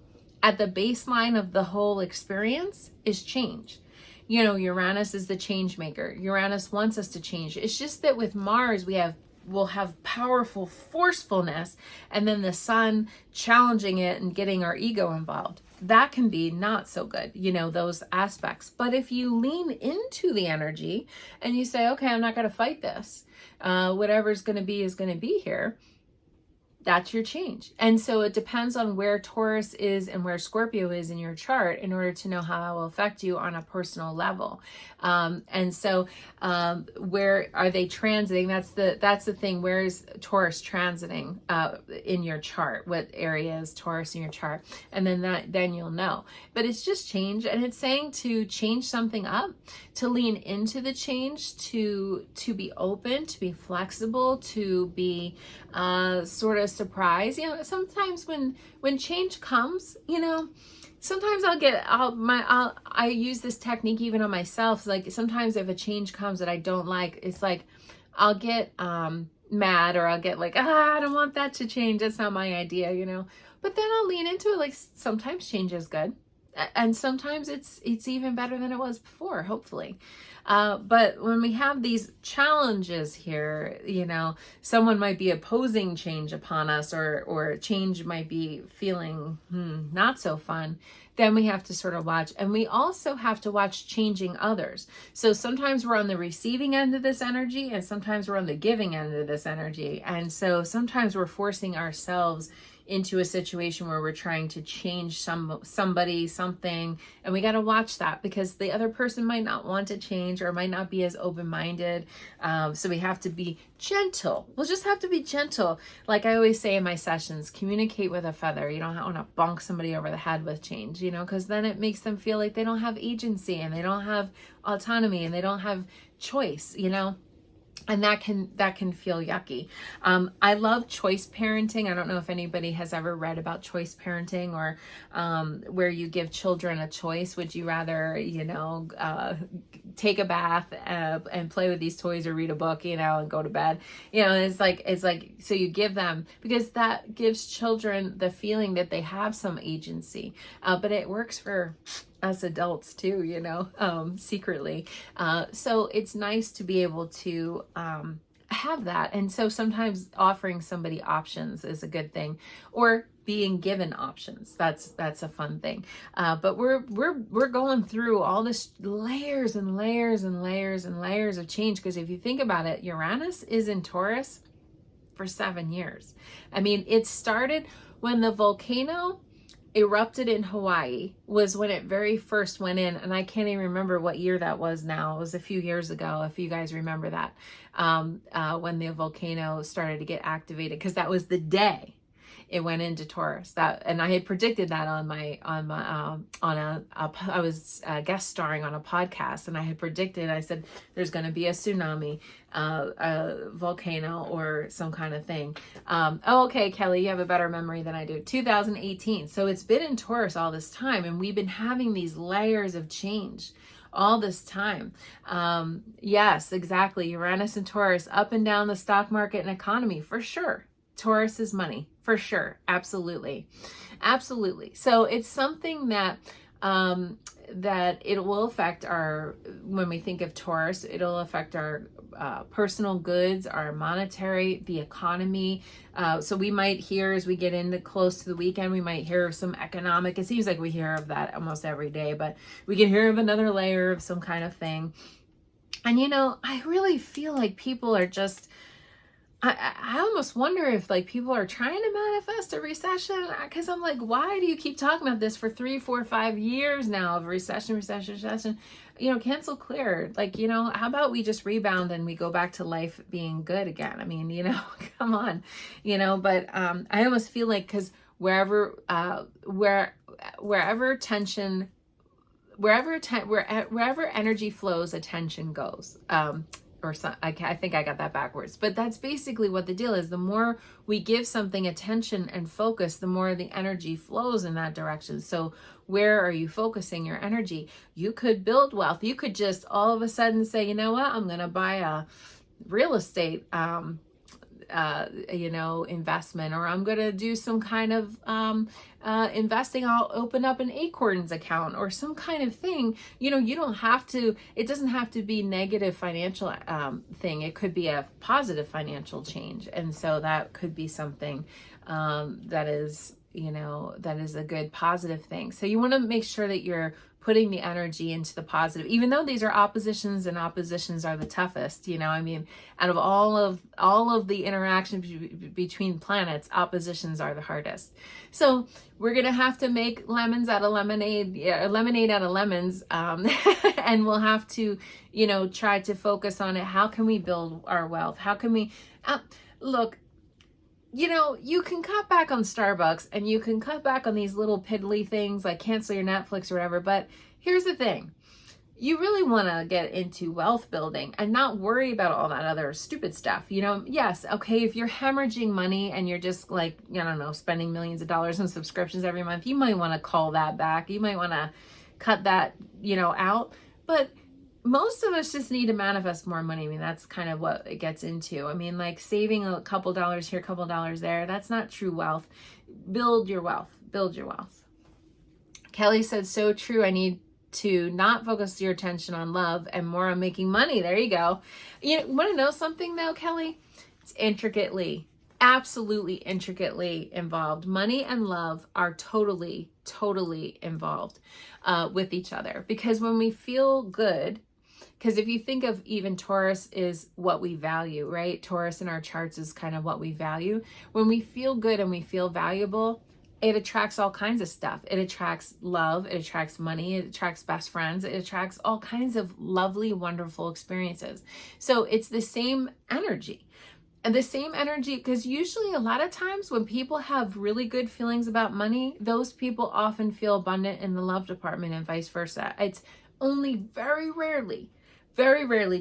at the baseline of the whole experience is change. Uranus is the change maker. Uranus wants us to change. It's just that with Mars, we'll have powerful forcefulness, and then the sun challenging it and getting our ego involved. That can be not so good, those aspects. But if you lean into the energy and you say, okay, I'm not going to fight this. Whatever's going to be is going to be here. That's your change. And so it depends on where Taurus is and where Scorpio is in your chart in order to know how that will affect you on a personal level. And so where are they transiting? That's the thing. Where is Taurus transiting in your chart? What area is Taurus in your chart? And then you'll know. But it's just change, and it's saying to change something up, to lean into the change, to be open, to be flexible, to be sort of surprised. Sometimes when change comes, sometimes I use this technique even on myself. Like sometimes if a change comes that I don't like, it's like I'll get mad, or I'll get like, I don't want that to change. That's not my idea, you know. But then I'll lean into it. Like sometimes change is good, and sometimes it's even better than it was before, hopefully. But when we have these challenges here, you know, someone might be opposing change upon us, or change might be feeling not so fun. Then we have to sort of watch, and we also have to watch changing others. So sometimes we're on the receiving end of this energy, and sometimes we're on the giving end of this energy. And so sometimes we're forcing ourselves into a situation where we're trying to change somebody, something, and we got to watch that, because the other person might not want to change, or might not be as open-minded. So we have to be gentle. We'll just have to be gentle. Like I always say in my sessions, communicate with a feather. You don't want to bonk somebody over the head with change, you know, because then it makes them feel like they don't have agency, and they don't have autonomy, and they don't have choice, you know. And that can feel yucky. I love choice parenting. I don't know if anybody has ever read about choice parenting, or where you give children a choice. Would you rather, you know, take a bath and play with these toys, or read a book, you know, and go to bed? You know, it's like, so you give them, because that gives children the feeling that they have some agency. But it works for us adults too, you know, secretly. So it's nice to be able to have that. And so sometimes offering somebody options is a good thing, or being given options. That's a fun thing. But we're going through all this layers and layers and layers and layers of change, because if you think about it, Uranus is in Taurus for 7 years. I mean, it started when the volcano erupted in Hawaii, was when it very first went in, and I can't even remember what year that was now. It was a few years ago, if you guys remember that, when the volcano started to get activated, because that was the day it went into Taurus. That, and I had predicted that I was guest starring on a podcast, and I had predicted, I said, there's going to be a tsunami, a volcano, or some kind of thing. Oh, okay, Kelly, you have a better memory than I do. 2018. So it's been in Taurus all this time, and we've been having these layers of change all this time. Yes, exactly. Uranus and Taurus, up and down the stock market and economy, for sure. Taurus is money, for sure. Absolutely. Absolutely. So it's something that that it will affect our, when we think of Taurus, it'll affect our personal goods, our monetary, the economy. So we might hear, as we get into close to the weekend, we might hear of some economic, it seems like we hear of that almost every day, but we can hear of another layer of some kind of thing. And, you know, I really feel like people are just, I almost wonder if like people are trying to manifest a recession, because I'm like, why do you keep talking about this for 3, 4, 5 years now of recession? You know, cancel clear. Like, you know, how about we just rebound and we go back to life being good again? I mean, you know, come on, you know. But I almost feel like, because wherever tension, wherever energy flows, attention goes. Or some, I think I got that backwards, but that's basically what the deal is. The more we give something attention and focus, the more the energy flows in that direction. So where are you focusing your energy? You could build wealth. You could just all of a sudden say, you know what, I'm going to buy a real estate, you know, investment, or I'm going to do some kind of investing. I'll open up an Acorns account or some kind of thing. You know, you don't have to, it doesn't have to be negative financial thing. It could be a positive financial change. And so that could be something that is, you know, that is a good positive thing. So you want to make sure that you're putting the energy into the positive, even though these are oppositions, and oppositions are the toughest, you know. I mean, out of all of the interactions between planets, oppositions are the hardest. So we're gonna have to make lemons out of lemonade, lemonade out of lemons, and we'll have to, you know, try to focus on it. How can we build our wealth? How can we look? You know, you can cut back on Starbucks, and you can cut back on these little piddly things like cancel your Netflix or whatever. But here's the thing. You really want to get into wealth building and not worry about all that other stupid stuff. You know, yes, okay, if you're hemorrhaging money and you're just like, I don't know, spending millions of dollars on subscriptions every month, you might want to call that back. You might want to cut that, you know, out. But most of us just need to manifest more money. I mean, that's kind of what it gets into. I mean, like saving a couple dollars here, a couple dollars there, that's not true wealth. Build your wealth. Build your wealth. Kelly said, so true. I need to not focus your attention on love and more on making money. There you go. You want to know something though, Kelly? It's intricately, absolutely intricately involved. Money and love are totally involved with each other. Because when we feel good, because if you think of even Taurus is what we value, right? Taurus in our charts is kind of what we value. When we feel good and we feel valuable, it attracts all kinds of stuff. It attracts love, it attracts money, it attracts best friends, it attracts all kinds of lovely, wonderful experiences. So it's the same energy. And the same energy, because usually a lot of times when people have really good feelings about money, those people often feel abundant in the love department and vice versa. It's only very rarely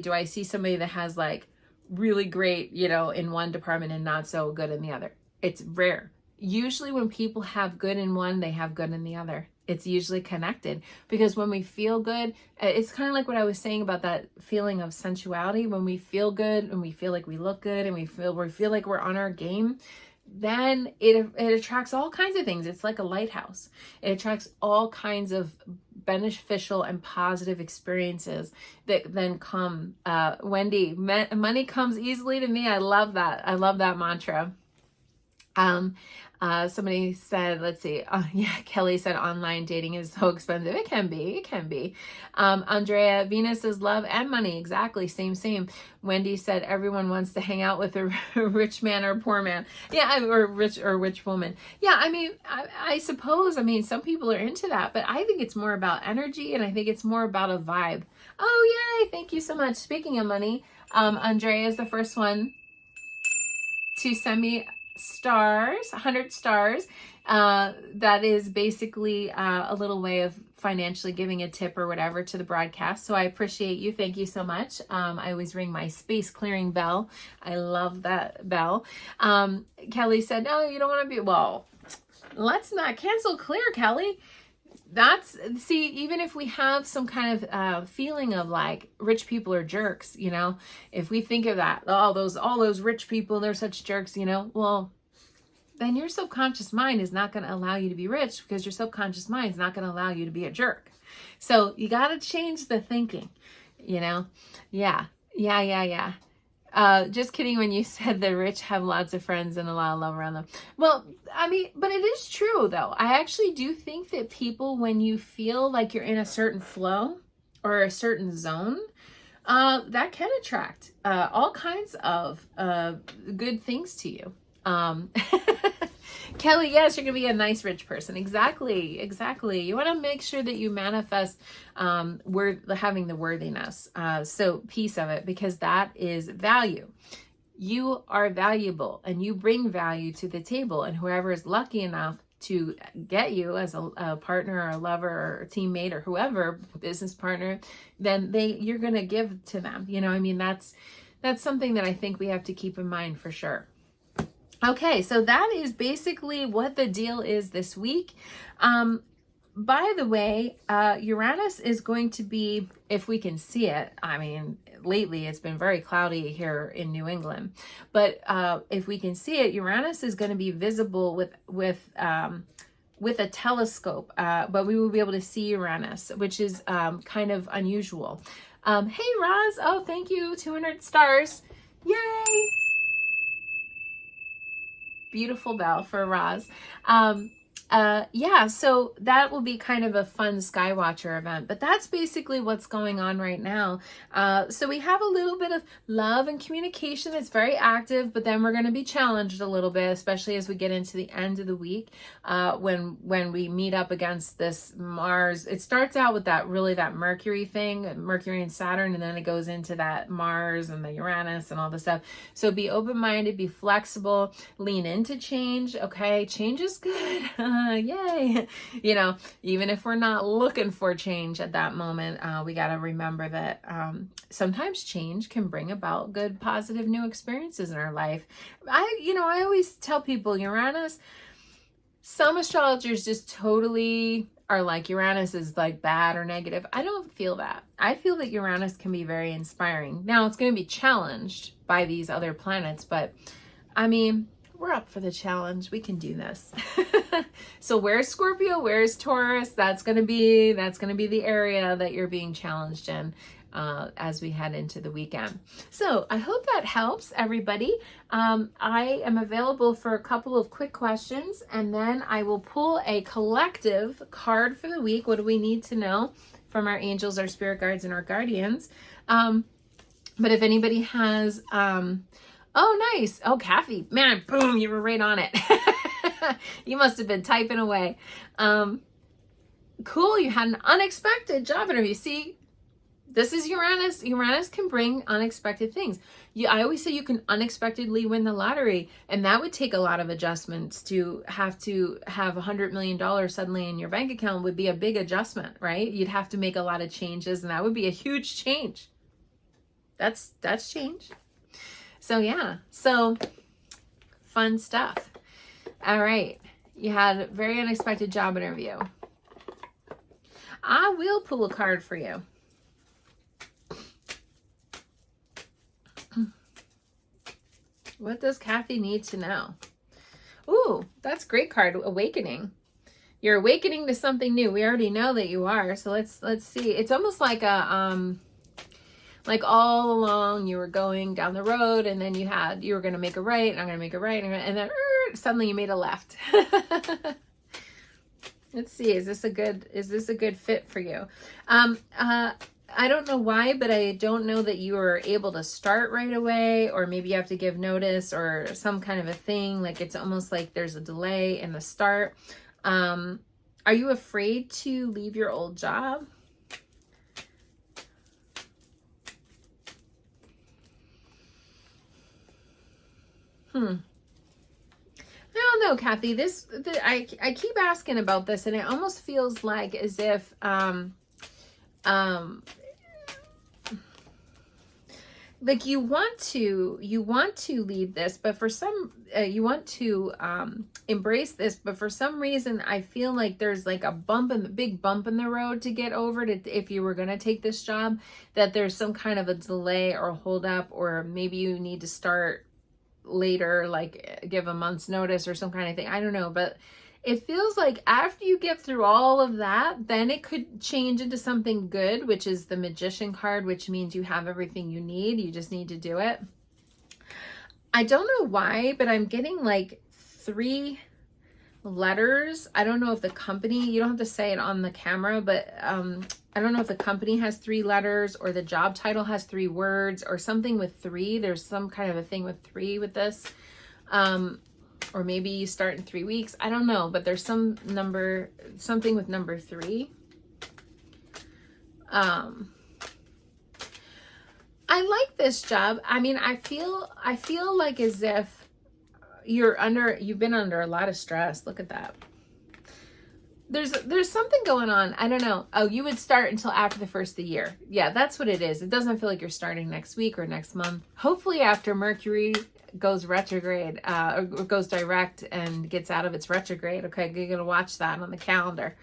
do I see somebody that has like really great, in one department and not so good in the other. It's rare. Usually when people have good in one, they have good in the other. It's usually connected, because when we feel good, it's kind of like what I was saying about that feeling of sensuality. When we feel good and we feel like we look good and we feel like we're on our game, then it attracts all kinds of things. It's like a lighthouse. It attracts all kinds of beneficial and positive experiences that then come. Wendy, money comes easily to me. I love that. I love that mantra. Somebody said, let's see. Kelly said online dating is so expensive. It can be. Andrea, Venus is love and money. Exactly. Same. Wendy said everyone wants to hang out with a rich man or poor man. Yeah. Or rich woman. Yeah. I mean, I suppose, some people are into that, but I think it's more about energy, and I think it's more about a vibe. Oh, yay. Thank you so much. Speaking of money, Andrea is the first one to send me 100 stars. That is basically a little way of financially giving a tip or whatever to the broadcast. So I appreciate you. Thank you so much. I always ring my space clearing bell. I love that bell. Kelly said, no, you don't want to be, well, let's not cancel clear, Kelly. Even if we have some kind of feeling of like rich people are jerks, if we think of that, all those rich people, they're such jerks, well, then your subconscious mind is not going to allow you to be rich, because your subconscious mind is not going to allow you to be a jerk. So you got to change the thinking, Yeah. Just kidding when you said the rich have lots of friends and a lot of love around them. Well, but it is true though. I actually do think that people, when you feel like you're in a certain flow or a certain zone, that can attract all kinds of good things to you. Kelly, yes, you're going to be a nice rich person. Exactly. You want to make sure that you manifest having the worthiness. So piece of it, because that is value. You are valuable and you bring value to the table. And whoever is lucky enough to get you as a partner or a lover or a teammate or whoever, business partner, then you're going to give to them. That's something that I think we have to keep in mind for sure. Okay, so that is basically what the deal is this week. By the way, Uranus is going to be, if we can see it, lately it's been very cloudy here in New England, but if we can see it, Uranus is going to be visible with a telescope, but we will be able to see Uranus, which is kind of unusual. Hey, Roz, oh, thank you, 200 stars. Yay! Beautiful bell for Roz. So that will be kind of a fun Skywatcher event, but that's basically what's going on right now. So we have a little bit of love and communication that's very active, but then we're going to be challenged a little bit, especially as we get into the end of the week, when we meet up against this Mars. It starts out with that Mercury thing, Mercury and Saturn, and then it goes into that Mars and the Uranus and all this stuff. So be open-minded, be flexible, lean into change. Okay, change is good. Yay. Even if we're not looking for change at that moment, we got to remember that sometimes change can bring about good, positive, new experiences in our life. I always tell people, Uranus, some astrologers just totally are like Uranus is like bad or negative. I don't feel that. I feel that Uranus can be very inspiring. Now it's going to be challenged by these other planets, but I mean, we're up for the challenge. We can do this. So where's Scorpio? Where's Taurus? That's going to be the area that you're being challenged in as we head into the weekend. So I hope that helps everybody. I am available for a couple of quick questions, and then I will pull a collective card for the week. What do we need to know from our angels, our spirit guides, and our guardians? But if anybody has, oh, nice. Oh, Kathy, man, boom, you were right on it. You must have been typing away. Cool. You had an unexpected job interview. See, this is Uranus. Uranus can bring unexpected things. I always say you can unexpectedly win the lottery, and that would take a lot of adjustments. To have $100 million suddenly in your bank account would be a big adjustment, right? You'd have to make a lot of changes, and that would be a huge change. That's change. So yeah, so fun stuff. All right, you had a very unexpected job interview. I will pull a card for you. What does Kathy need to know? Ooh, that's a great card, Awakening. You're awakening to something new. We already know that you are. So let's see. It's almost like a like all along you were going down the road, and then you were going to make a right, and I'm going to make a right, and then suddenly you made a left. Let's see. Is this a good fit for you? I don't know why, but I don't know that you were able to start right away, or maybe you have to give notice or some kind of a thing. Like it's almost like there's a delay in the start. Are you afraid to leave your old job? I don't know, Kathy. I keep asking about this, and it almost feels like as if like you want to leave this, but for some you want to embrace this, but for some reason I feel like there's like a big bump in the road to get over if you were going to take this job, that there's some kind of a delay or hold up, or maybe you need to start later, like give a month's notice or some kind of thing. I don't know, but it feels like after you get through all of that, then it could change into something good, which is the Magician card, which means you have everything you need. You just need to do it. I don't know why, but I'm getting like 3 letters. I don't know if the company, you don't have to say it on the camera, but I don't know if the company has 3 letters or the job title has 3 words or something with 3. There's some kind of a thing with 3 with this. Or maybe you start in 3 weeks. I don't know, but there's something with number 3. I like this job. I mean, I feel like as if you've been under a lot of stress. Look at that. There's something going on. I don't know. Oh, you would start until after the first of the year. Yeah, that's what it is. It doesn't feel like you're starting next week or next month. Hopefully after Mercury goes retrograde, or goes direct and gets out of its retrograde. Okay, you're gonna watch that on the calendar.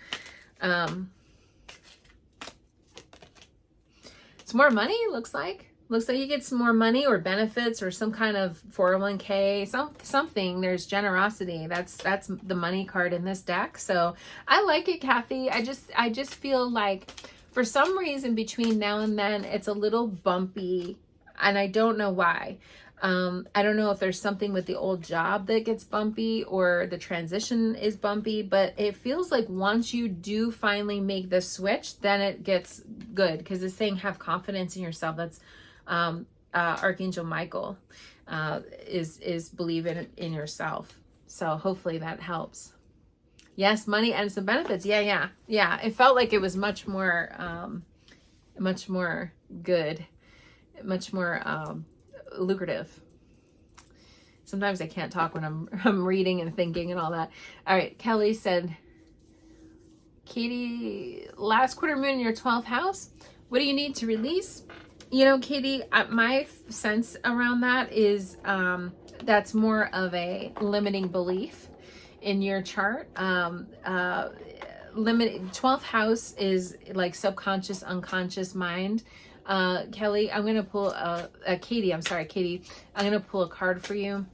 It's more money, looks like you get some more money or benefits or some kind of 401k, something. There's generosity. That's the money card in this deck. So I like it, Kathy. I just feel like for some reason between now and then it's a little bumpy, and I don't know why. I don't know if there's something with the old job that gets bumpy or the transition is bumpy, but it feels like once you do finally make the switch, then it gets good, because it's saying have confidence in yourself. That's Archangel Michael is believe in yourself. So hopefully that helps. Yes, money and some benefits. Yeah. It felt like it was much more good, much more lucrative. Sometimes I can't talk when I'm reading and thinking and all that. All right, Kelly said, Katie, last quarter moon in your 12th house. What do you need to release? You know, Katie, my sense around that is that's more of a limiting belief in your chart. limited 12th house is like subconscious, unconscious mind. Kelly, I'm going to pull Katie, I'm sorry, Katie. I'm going to pull a card for you.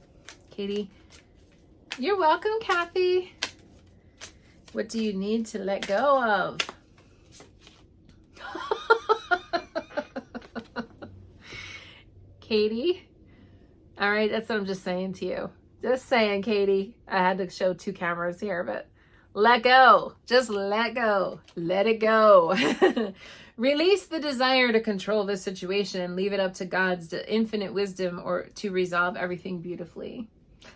Katie. You're welcome, Kathy. What do you need to let go of? Katie. All right, that's what I'm just saying to you. Just saying, Katie. I had to show 2 cameras here, but let go. Just let go. Let it go. Release the desire to control the situation and leave it up to God's infinite wisdom or to resolve everything beautifully.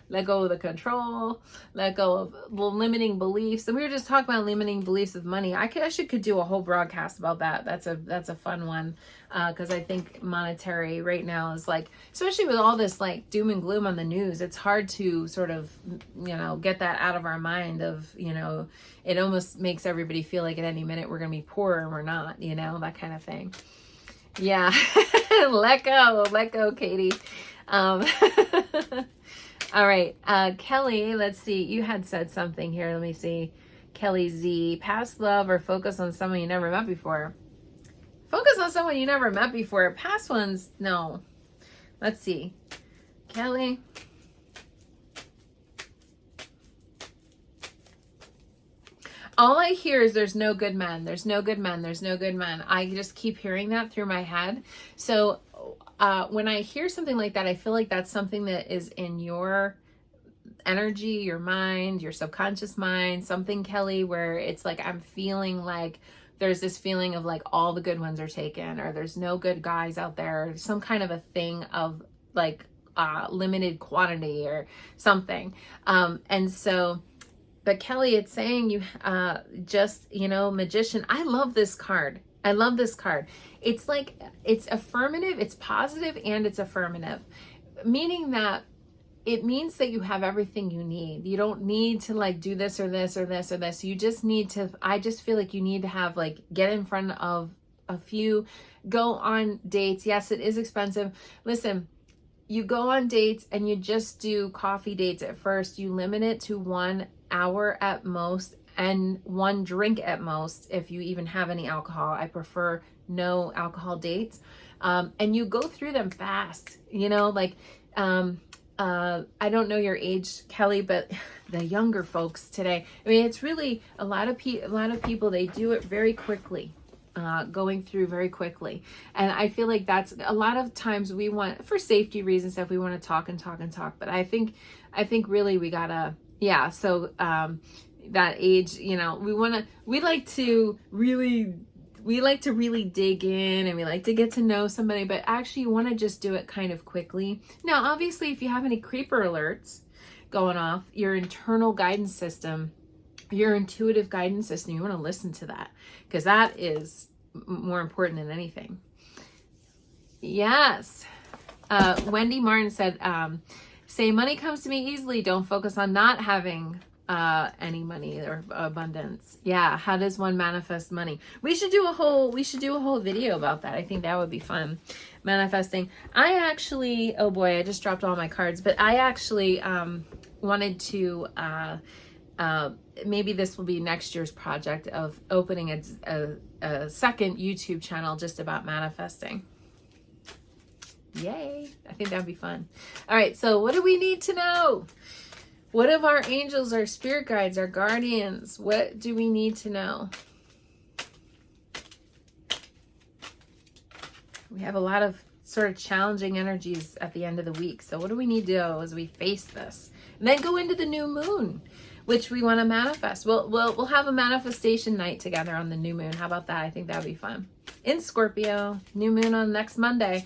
Let go of the control, let go of the limiting beliefs. And we were just talking about limiting beliefs of money. I could do a whole broadcast about that. That's a fun one. Because I think monetary right now is like, especially with all this like doom and gloom on the news, it's hard to sort of, get that out of our mind of, it almost makes everybody feel like at any minute we're going to be poor and we're not, that kind of thing. Yeah. Let go, Katie. All right, Kelly, let's see. You had said something here. Let me see. Kelly Z, past love or focus on someone you never met before. Focus on someone you never met before. Past ones, no. Let's see. Kelly. All I hear is there's no good men. There's no good men. There's no good men. I just keep hearing that through my head. So when I hear something like that, I feel like that's something that is in your energy, your mind, your subconscious mind, something, Kelly, where it's like, I'm feeling like there's this feeling of like all the good ones are taken, or there's no good guys out there, some kind of a thing of like limited quantity or something. And so, but Kelly, it's saying you just, magician. I love this card. I love this card. It's like, it's affirmative, it's positive, and it's affirmative, meaning that it means that you have everything you need. You don't need to like do this or this or this or this. You just need to, I just feel like you need to have like, get in front of a few, go on dates. Yes, it is expensive. Listen, you go on dates and you just do coffee dates at first. You limit it to 1 hour at most and 1 drink at most, if you even have any alcohol. I prefer no alcohol dates. And you go through them fast, I don't know your age, Kelly, but the younger folks today, I mean, it's really a lot of people, they do it very quickly, going through very quickly. And I feel like that's a lot of times we want, for safety reasons, if we want to talk and talk and talk, but I think really we gotta, that age, we like to really dig in and we like to get to know somebody, but actually you want to just do it kind of quickly. Now, obviously, if you have any creeper alerts going off, your internal guidance system, your intuitive guidance system, you want to listen to that, because that is more important than anything. Yes. Wendy Martin said, say money comes to me easily. Don't focus on not having any money or abundance. Yeah. How does one manifest money? We should do a whole video about that. I think that would be fun. Manifesting. I actually, oh boy, I just dropped all my cards, but I actually, wanted to, maybe this will be next year's project of opening a second YouTube channel just about manifesting. Yay. I think that'd be fun. All right. So what do we need to know? What of our angels, our spirit guides, our guardians? What do we need to know? We have a lot of sort of challenging energies at the end of the week. So what do we need to do as we face this? And then go into the new moon, which we want to manifest. We'll have a manifestation night together on the new moon. How about that? I think that'd be fun. In Scorpio, new moon on next Monday.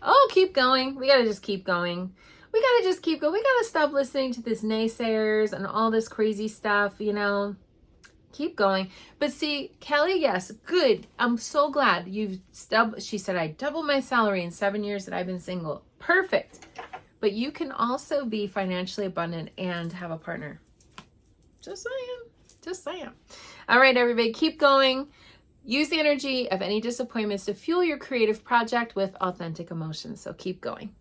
Oh, keep going. We got to just keep going. We got to just keep going. We got to stop listening to this naysayers and all this crazy stuff, keep going. But see, Kelly, yes, good. I'm so glad she said, I doubled my salary in 7 years that I've been single. Perfect. But you can also be financially abundant and have a partner. Just saying. All right, everybody, keep going. Use the energy of any disappointments to fuel your creative project with authentic emotions. So keep going.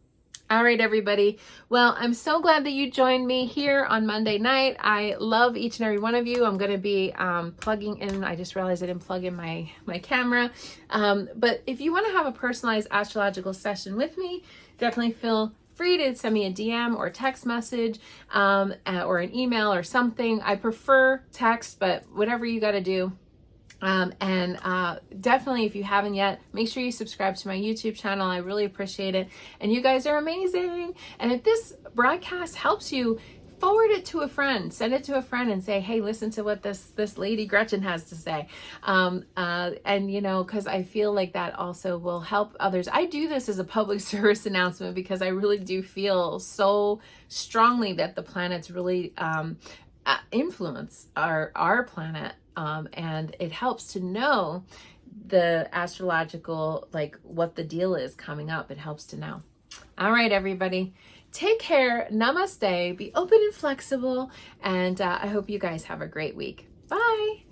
All right, everybody. Well, I'm so glad that you joined me here on Monday night. I love each and every one of you. I'm going to be plugging in. I just realized I didn't plug in my camera. But if you want to have a personalized astrological session with me, definitely feel free to send me a DM or text message or an email or something. I prefer text, but whatever you got to do. Definitely, if you haven't yet, make sure you subscribe to my YouTube channel. I really appreciate it. And you guys are amazing. And if this broadcast helps you, forward it to a friend, send it to a friend and say, hey, listen to what this lady Gretchen has to say. And you know, because I feel like that also will help others. I do this as a public service announcement because I really do feel so strongly that the planets really influence our planet. And it helps to know the astrological, like what the deal is coming up. It helps to know. All right, everybody. Take care. Namaste. Be open and flexible. And I hope you guys have a great week. Bye.